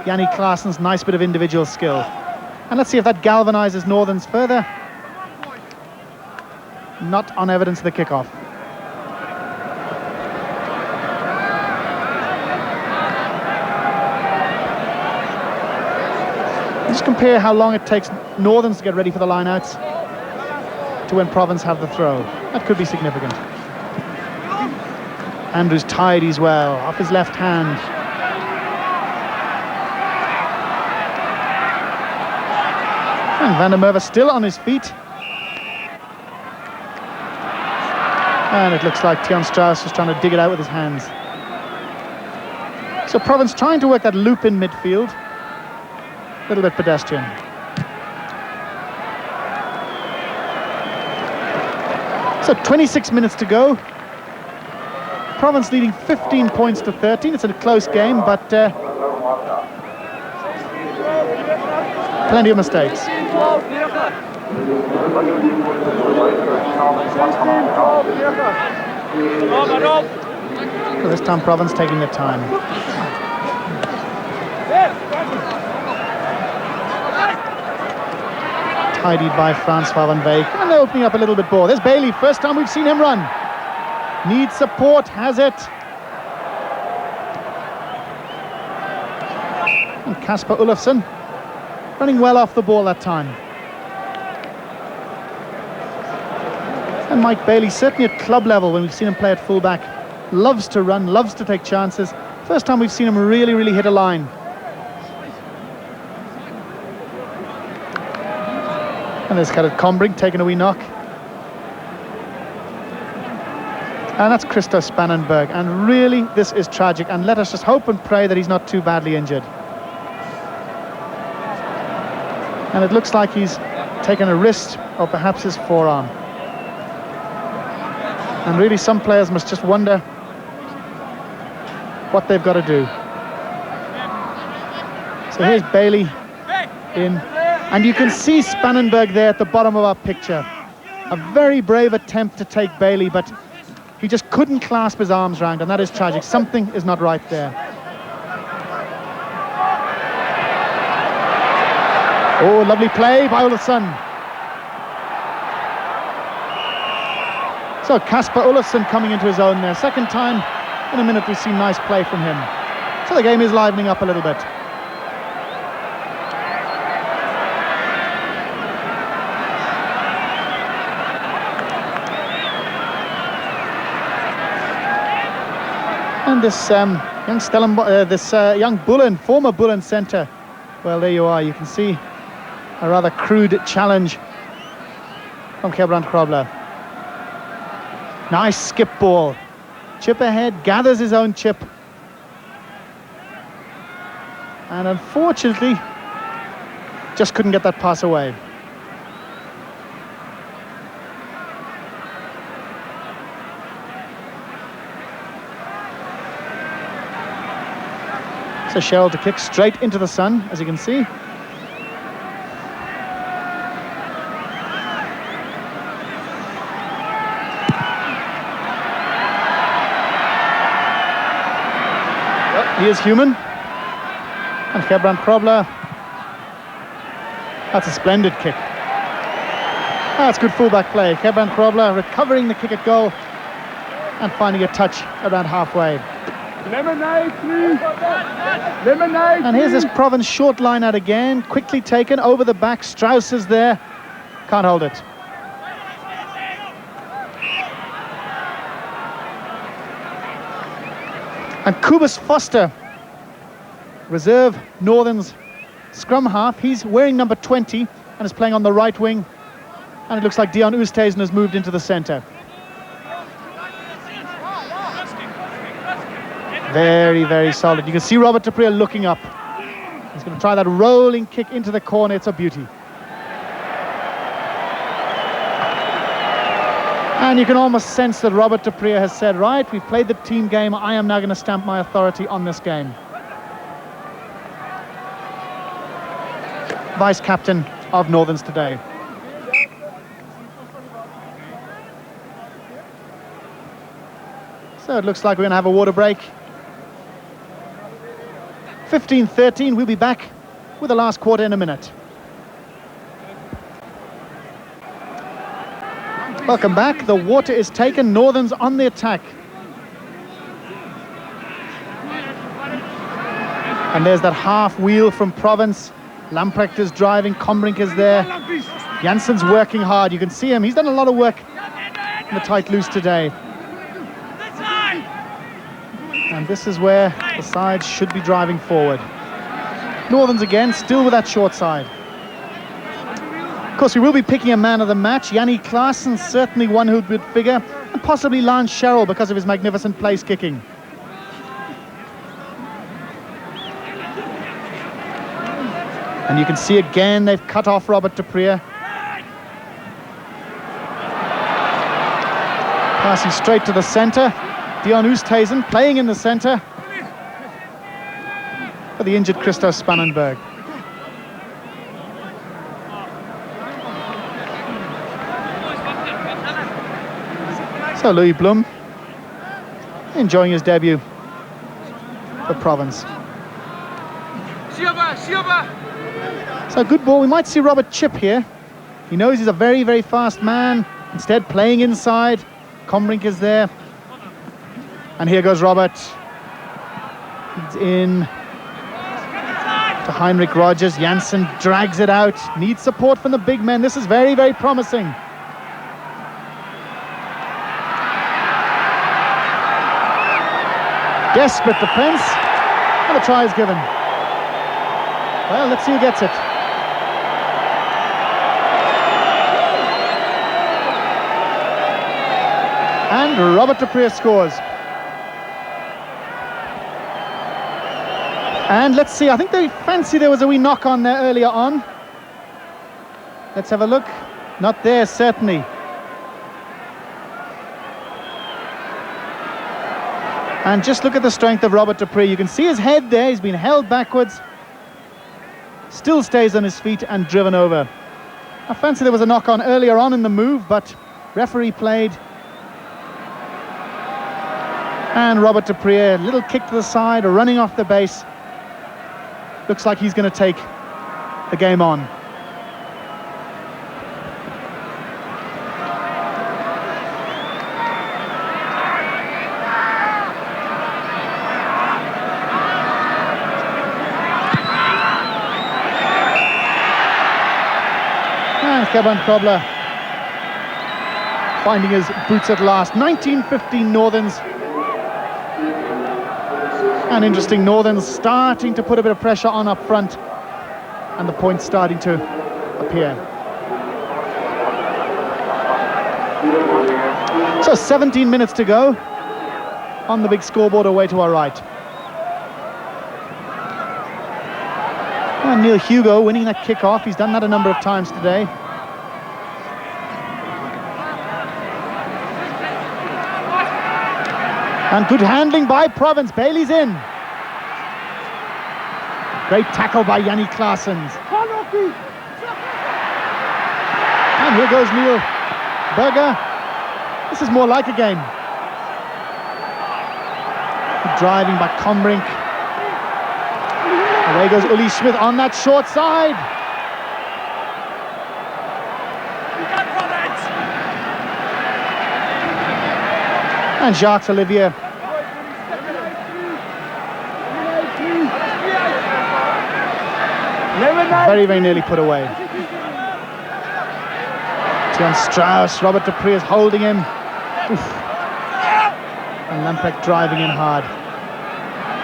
Jannie Claessen's nice bit of individual skill. And let's see if that galvanizes Northerns further. Not on evidence of the kickoff. Just compare how long it takes Northerns to get ready for the lineouts to when Province have the throw. That could be significant. Andrews tidies well, off his left hand. And Van der Merwe still on his feet. And it looks like Tion Strauss is trying to dig it out with his hands. So Province trying to work that loop in midfield. A little bit pedestrian. So 26 minutes to go. Province leading 15 points to 13. It's a close game, but plenty of mistakes. So this time Province taking their time. Tidied by Transvaal van Wyk, and they're opening up a little bit more. There's Bailey, first time we've seen him run. Needs support, has it. And Casper Olofsson running well off the ball that time. And Mike Bailey, certainly at club level when we've seen him play at fullback, loves to run, loves to take chances. First time we've seen him really hit a line. And there's Gerrit Combrink taking a wee knock. And that's Christo Spannenberg. And really, this is tragic. And let us just hope and pray that he's not too badly injured. And it looks like he's taken a wrist or perhaps his forearm. And really, some players must just wonder what they've got to do. So here's Bailey in. And you can see Spannenberg there at the bottom of our picture. A very brave attempt to take Bailey, but he just couldn't clasp his arms round, and that is tragic. Something is not right there. Oh, lovely play by Olafsson. So Kasper Olafsson coming into his own there. Second time in a minute we've seen nice play from him. So the game is livening up a little bit. And this young Bullen, former Bullen centre, well, there you are. You can see a rather crude challenge from Gerbrand Krobler. Nice skip ball. Chip ahead, gathers his own chip. And unfortunately, just couldn't get that pass away. So Cheryl to kick straight into the sun, as you can see. Well, he is human. And Gerbrand Krobler. That's a splendid kick. That's good fullback play. Gerbrand Krobler recovering the kick at goal and finding a touch around halfway. Lemonade, please. Lemonade. And here's this Provence short line out again, quickly taken over the back. Strauss is there, can't hold it. And Kubus Foster, reserve Northern's scrum half. He's wearing number 20 and is playing on the right wing. And it looks like Dion Oosthuizen has moved into the centre. Very, very solid. You can see Robert de Pree looking up. He's going to try that rolling kick into the corner. It's a beauty. And you can almost sense that Robert de Pree has said, right, we've played the team game. I am now going to stamp my authority on this game. Vice captain of Northerns today. So it looks like we're going to have a water break. 15-13, we'll be back with the last quarter in a minute. Welcome back. The water is taken. Northerns on the attack. And there's that half wheel from Provence. Lamprecht is driving. Combrink is there. Jansen's working hard. You can see him. He's done a lot of work in the tight loose today. And this is where the side should be driving forward. Northerns again, still with that short side. Of course, we will be picking a man of the match. Jannie Klaassen, certainly one who would figure, and possibly Lance Sherrill because of his magnificent place kicking. And you can see again, they've cut off Robert de Pree. Passing straight to the centre. Dion Oosthuizen playing in the centre for the injured Christo Spannenberg. So Louis Blum enjoying his debut for Provence. So good ball. We might see Robert chip here. He knows he's a very, very fast man. Instead playing inside. Combrink is there. And here goes Robert. He's in to Heinrich Rogers. Jansen drags it out. Needs support from the big men. This is very, very promising. Desperate defence. And a try is given. Well, let's see who gets it. And Robert de Pree scores. And let's see, I think they fancy there was a wee knock on there earlier on. Let's have a look. Not there, certainly. And just look at the strength of Robert Dupree. You can see his head there. He's been held backwards. Still stays on his feet and driven over. I fancy there was a knock-on earlier on in the move, but referee played. And Robert Dupree, a little kick to the side, running off the base. Looks like he's going to take the game on. And Keban Kobler finding his boots at last. 1915 Northerns. And interesting, Northerns starting to put a bit of pressure on up front, and the points starting to appear. So 17 minutes to go on the big scoreboard away to our right. And Neil Hugo winning that kick-off. He's done that a number of times today. And good handling by Province. Bailey's in. Great tackle by Jannie Claessens. And here goes Neil Berger. This is more like a game. Good driving by Combrink. Away goes Uli Schmidt on that short side. And Jacques Olivier. Very, very nearly put away. Tian Strauss, Robert Dupree is holding him. Oof. And Lamprecht driving in hard.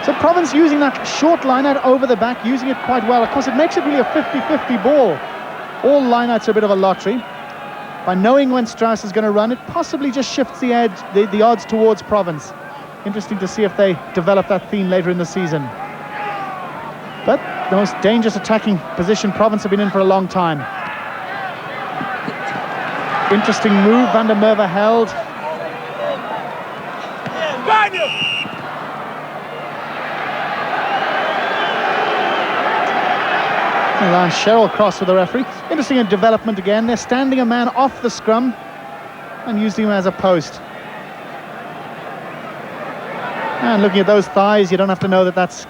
So Province using that short line-out over the back, using it quite well. Of course, it makes it really a 50-50 ball. All line-outs are a bit of a lottery. By knowing when Strauss is going to run, it possibly just shifts the edge, the odds towards Province. Interesting to see if they develop that theme later in the season. But the most dangerous attacking position Province have been in for a long time. Interesting move, Van der Merwe held. Lance Sherrill cross with the referee. Interesting in development again. They're standing a man off the scrum and using him as a post. And looking at those thighs, you don't have to know that that's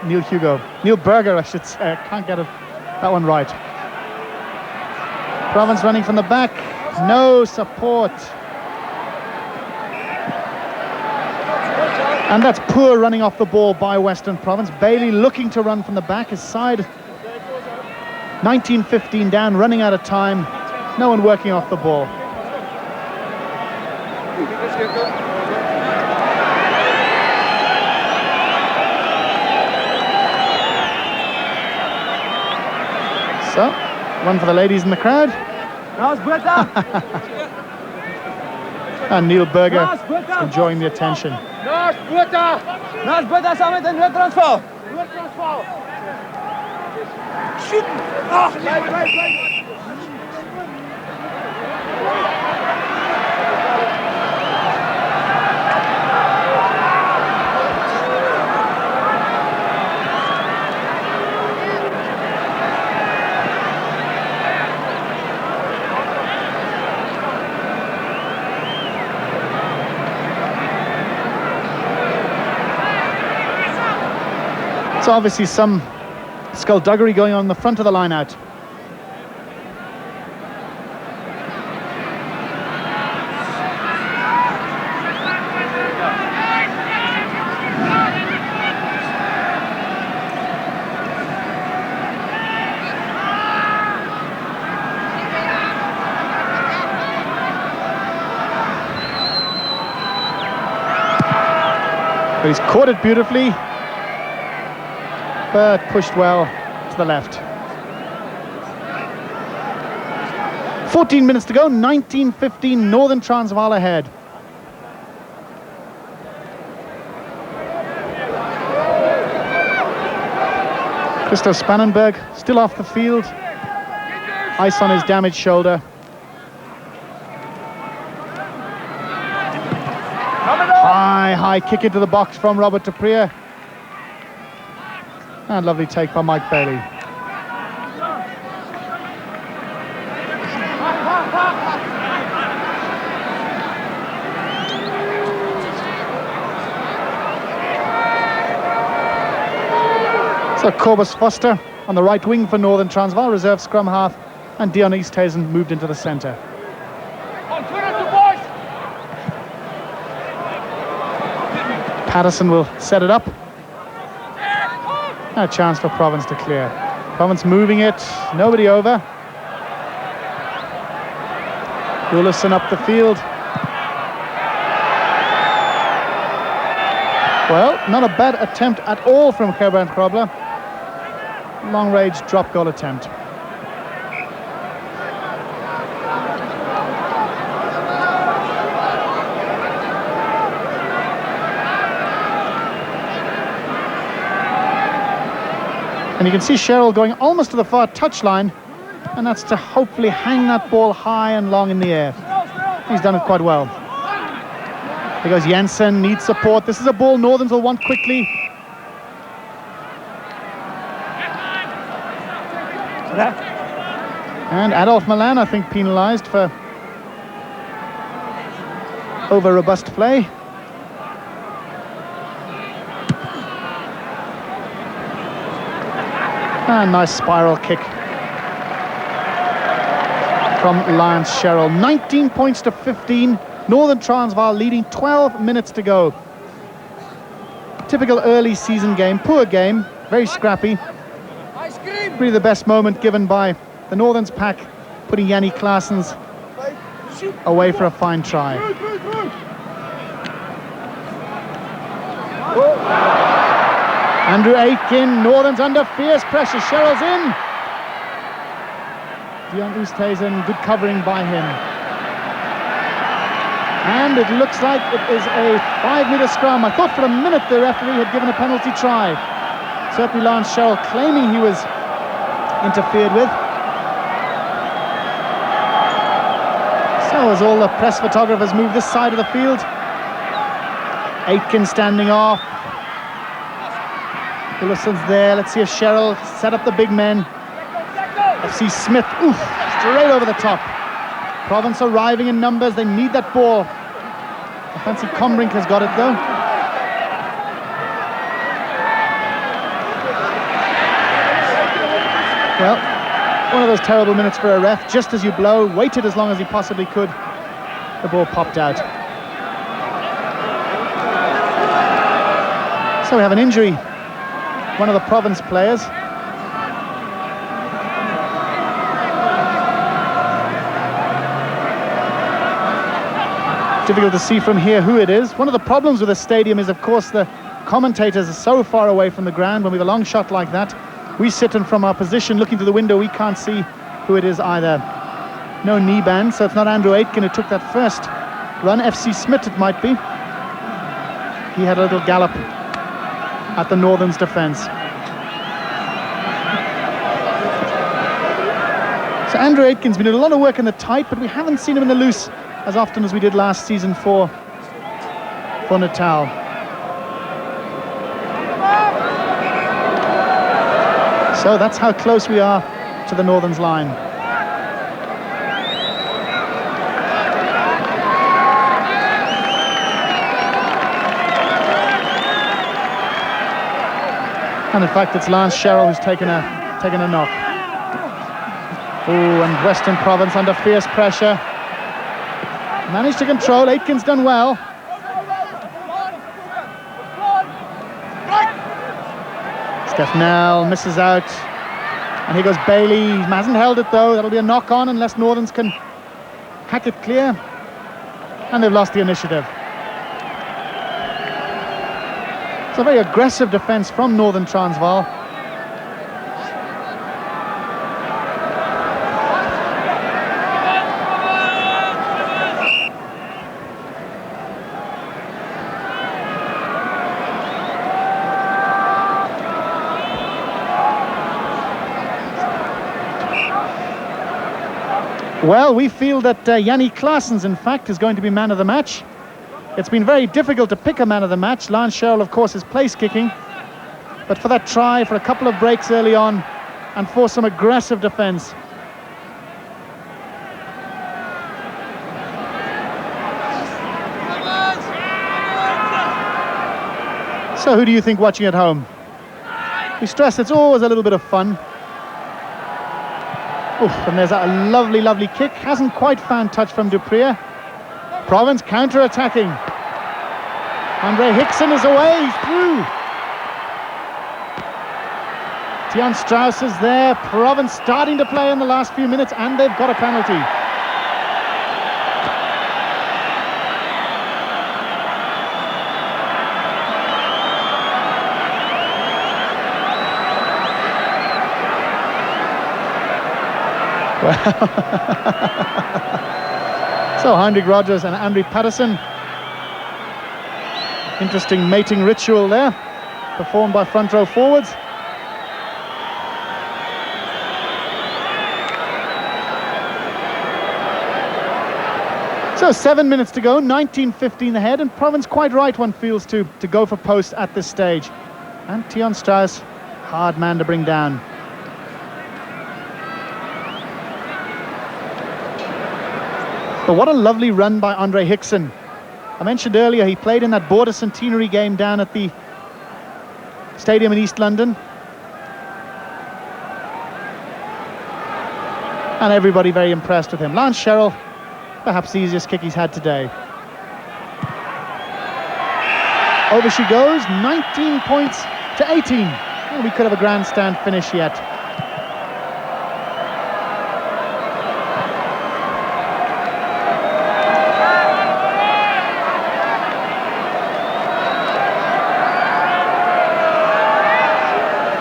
Neil Hugo. Neil Berger, I should say. I can't get that one right. Province running from the back. No support. And that's poor running off the ball by Western Province. Bailey looking to run from the back. His side 19-15 down, running out of time. No one working off the ball. So, one for the ladies in the crowd. And Neil Berger enjoying the attention. Samen met een Transvaal. Shoot! Oh, right. So obviously some skullduggery going on in the front of the line out. But he's caught it beautifully, but pushed well to the left. 14 minutes to go, 19-15, Northern Transvaal ahead. Christoph Spannenberg still off the field, ice on his damaged shoulder. high kick into the box from Robert de Prier. And lovely take by Mike Bailey. So Corbus Foster on the right wing for Northern Transvaal, reserve scrum half, and Dion Easthuizen moved into the centre. Patterson will set it up. A chance for Province to clear. Province moving it, nobody over. Willison up the field. Well, not a bad attempt at all from Gerbrand Grobler. Long range drop goal attempt. And you can see Sherrill going almost to the far touchline, and that's to hopefully hang that ball high and long in the air. He's done it quite well. There goes Jensen, needs support. This is a ball Northerns will want quickly. And Adolf Milan, I think, penalised for over-robust play. And nice spiral kick from Lance Sherrill. 19 points to 15. Northern Transvaal leading, 12 minutes to go. Typical early season game, poor game, very scrappy. Really the best moment given by the Northerns pack, putting Jannie Claessens away for a fine try. Andrew Aitken, Northerns under fierce pressure, Sherrill's in. Dion Easthuizen, good covering by him. And it looks like it is a 5-metre scrum. I thought for a minute the referee had given a penalty try. Certainly Lance Sherrill claiming he was interfered with. So as all the press photographers move this side of the field, Aitken standing off. Willison's there. Let's see if Sherrill set up the big men. FC Smith, oof, straight over the top. Province arriving in numbers. They need that ball. I fancy Combrink has got it though. Well, one of those terrible minutes for a ref. Just as you blow, waited as long as he possibly could. The ball popped out. So we have an injury. One of the Province players. Difficult to see from here who it is. One of the problems with the stadium is, of course, the commentators are so far away from the ground. When we have a long shot like that, we sit and from our position looking through the window, we can't see who it is either. No knee band, so it's not Andrew Aitken who took that first run. FC Smith it might be. He had a little gallop at the Northern's defence. So Andrew Aitken's been doing a lot of work in the tight, but we haven't seen him in the loose as often as we did last season for Natal. So that's how close we are to the Northern's line. And in fact, it's Lance Sherrill who's taken a knock. Oh, and Western Province under fierce pressure. Managed to control. Aitken's done well. Stefnell misses out. And here goes Bailey. He hasn't held it though. That'll be a knock on unless Northerns can hack it clear. And they've lost the initiative. It's a very aggressive defence from Northern Transvaal. Well, we feel that Jannie Claessens, in fact, is going to be man of the match. It's been very difficult to pick a man of the match. Lance Sherrill, of course, is place kicking. But for that try, for a couple of breaks early on, and for some aggressive defence. So who do you think watching at home? We stress it's always a little bit of fun. Oof, and there's a lovely, lovely kick. Hasn't quite found touch from Dupree. Province counter-attacking. Andre Hickson is away, he's through. Tian Strauss is there. Province starting to play in the last few minutes, and they've got a penalty. So Heinrich Rogers and Andre Patterson. Interesting mating ritual there, performed by front row forwards. So 7 minutes to go, 19-15 ahead, and Province quite right, one feels, to go for post at this stage. And Tian Strauss, hard man to bring down. But what a lovely run by Andre Hickson. I mentioned earlier he played in that border centenary game down at the stadium in East London. And everybody very impressed with him. Lance Sherrill, perhaps the easiest kick he's had today. Over she goes, 19 points to 18. And we could have a grandstand finish yet.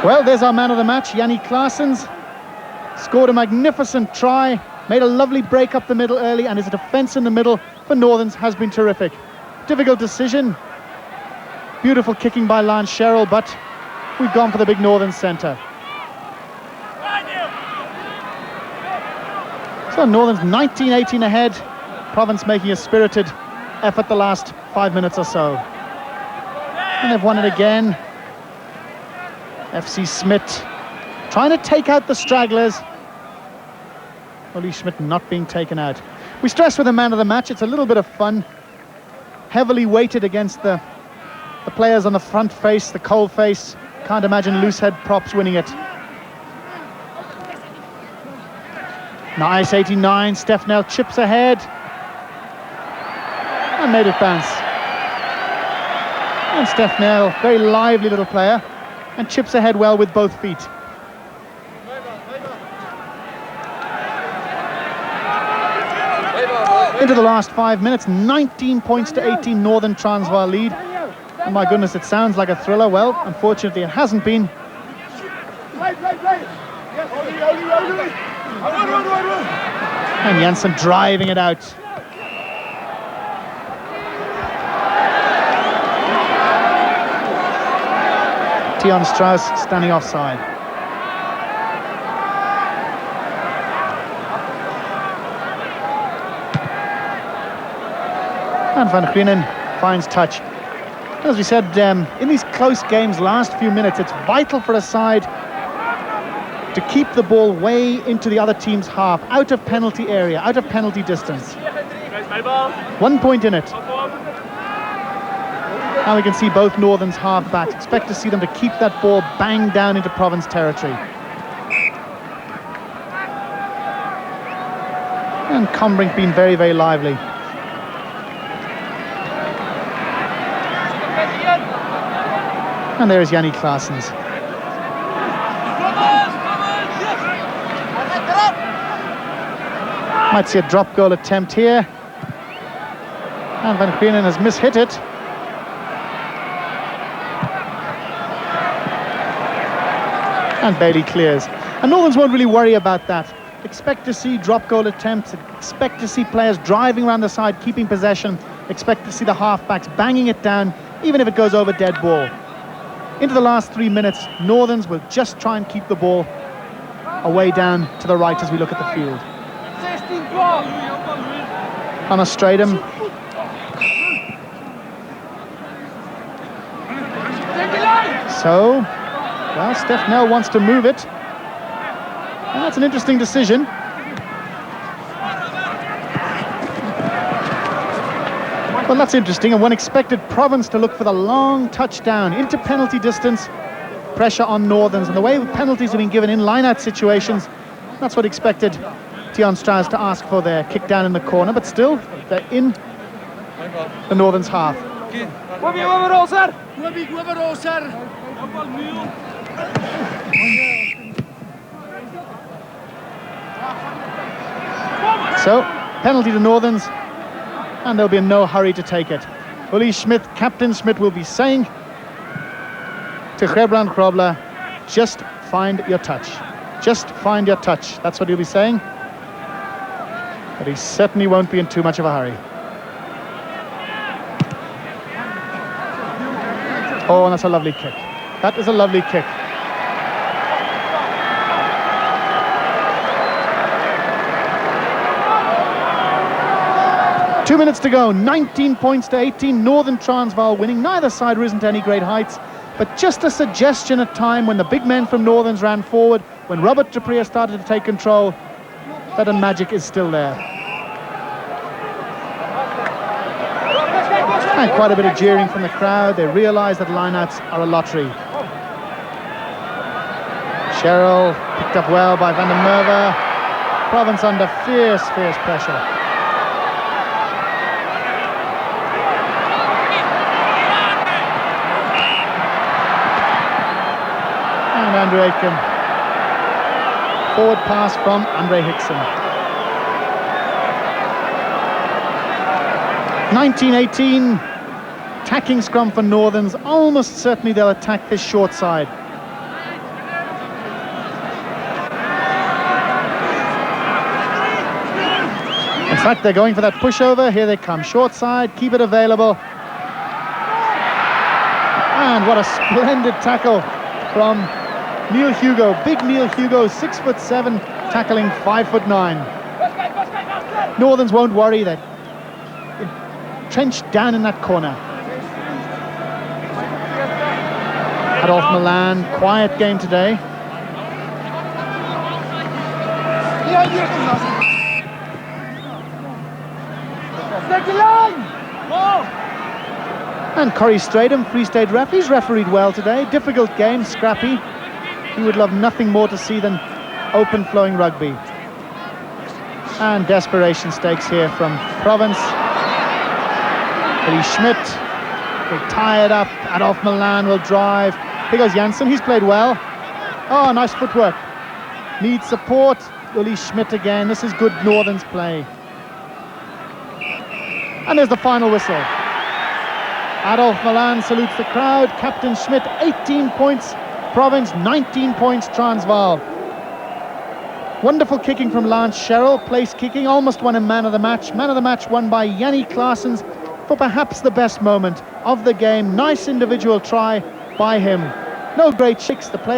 Well, there's our man of the match, Yanni Claessens. Scored a magnificent try, made a lovely break up the middle early, and his defence in the middle for Northerns has been terrific. Difficult decision. Beautiful kicking by Lance Sherrill, but we've gone for the big Northern centre. So Northern's 19-18 ahead. Province making a spirited effort the last 5 minutes or so. And they've won it again. FC Smith trying to take out the stragglers. Oli Schmidt not being taken out. We stress with the man of the match, it's a little bit of fun. Heavily weighted against the players on the front face, the cold face. Can't imagine loose head props winning it. Nice 89, Stefnell chips ahead. And made it bounce. And Stefnell, very lively little player. And chips ahead well with both feet. Into the last 5 minutes, 19 points to 18, Northern Transvaal lead. And my goodness, it sounds like a thriller. Well, unfortunately it hasn't been. And Janssen driving it out. Tian Strauss standing offside. And Van Grienen finds touch. As we said, in these close games, last few minutes, it's vital for a side to keep the ball way into the other team's half, out of penalty area, out of penalty distance. 1 point in it. Now we can see both Northern's half-backs. Expect to see them to keep that ball banged down into Province territory. And Combrink being very, very lively. And there's Yanni Claessens. Might see a drop goal attempt here. And Van Grienen has mishit it. And Bailey clears. And Northerns won't really worry about that. Expect to see drop goal attempts. Expect to see players driving around the side, keeping possession. Expect to see the half-backs banging it down, even if it goes over dead ball. Into the last 3 minutes, Northerns will just try and keep the ball away down to the right as we look at the field. On a stratum. So, well, Steph Nell wants to move it. And that's an interesting decision. Well, that's interesting, and one expected Province to look for the long touchdown into penalty distance. Pressure on Northerns, and the way penalties have been given in line-out situations, that's what expected Tion Strauss to ask for there. Kick down in the corner, but still, they're in the Northerns' half. So, penalty to Northerns, and there'll be in no hurry to take it. Uli Schmidt, Captain Schmidt, will be saying to Gerbrand Grobler, just find your touch. Just find your touch. That's what he'll be saying. But he certainly won't be in too much of a hurry. Oh, and that's a lovely kick. That is a lovely kick. Two minutes to go, 19 points to 18, Northern Transvaal winning. Neither side risen to any great heights, but just a suggestion at time when the big men from Northerns ran forward, when Robert de Prier started to take control, that the magic is still there. And quite a bit of jeering from the crowd. They realise that lineouts are a lottery. Cheryl picked up well by Van der Merwe. Province under fierce pressure. And Andrew Aitken. Forward pass from Andre Hickson. 1918, attacking scrum for Northerns. Almost certainly they'll attack this short side. In fact, they're going for that pushover. Here they come, short side, keep it available. And what a splendid tackle from Neil Hugo. Big Neil Hugo, 6'7", tackling 5'9". Northerns won't worry, they're trenched down in that corner. Adolf Milan, quiet game today. And Corey Stradham, Free State ref, he's refereed well today. Difficult game, scrappy. He would love nothing more to see than open flowing rugby. And desperation stakes here from Province. Uli Schmidt will tie it up. Adolf Milan will drive. Here goes Janssen, he's played well. Oh, nice footwork. Needs support. Uli Schmidt again. This is good Northerns play. And there's the final whistle. Adolf Milan salutes the crowd. Captain Schmidt, 18 points. Province, 19 points, Transvaal. Wonderful kicking from Lance Sherrill. Place kicking, almost won a man of the match. Man of the match won by Jannie Claessens for perhaps the best moment of the game. Nice individual try by him. No great shakes. The play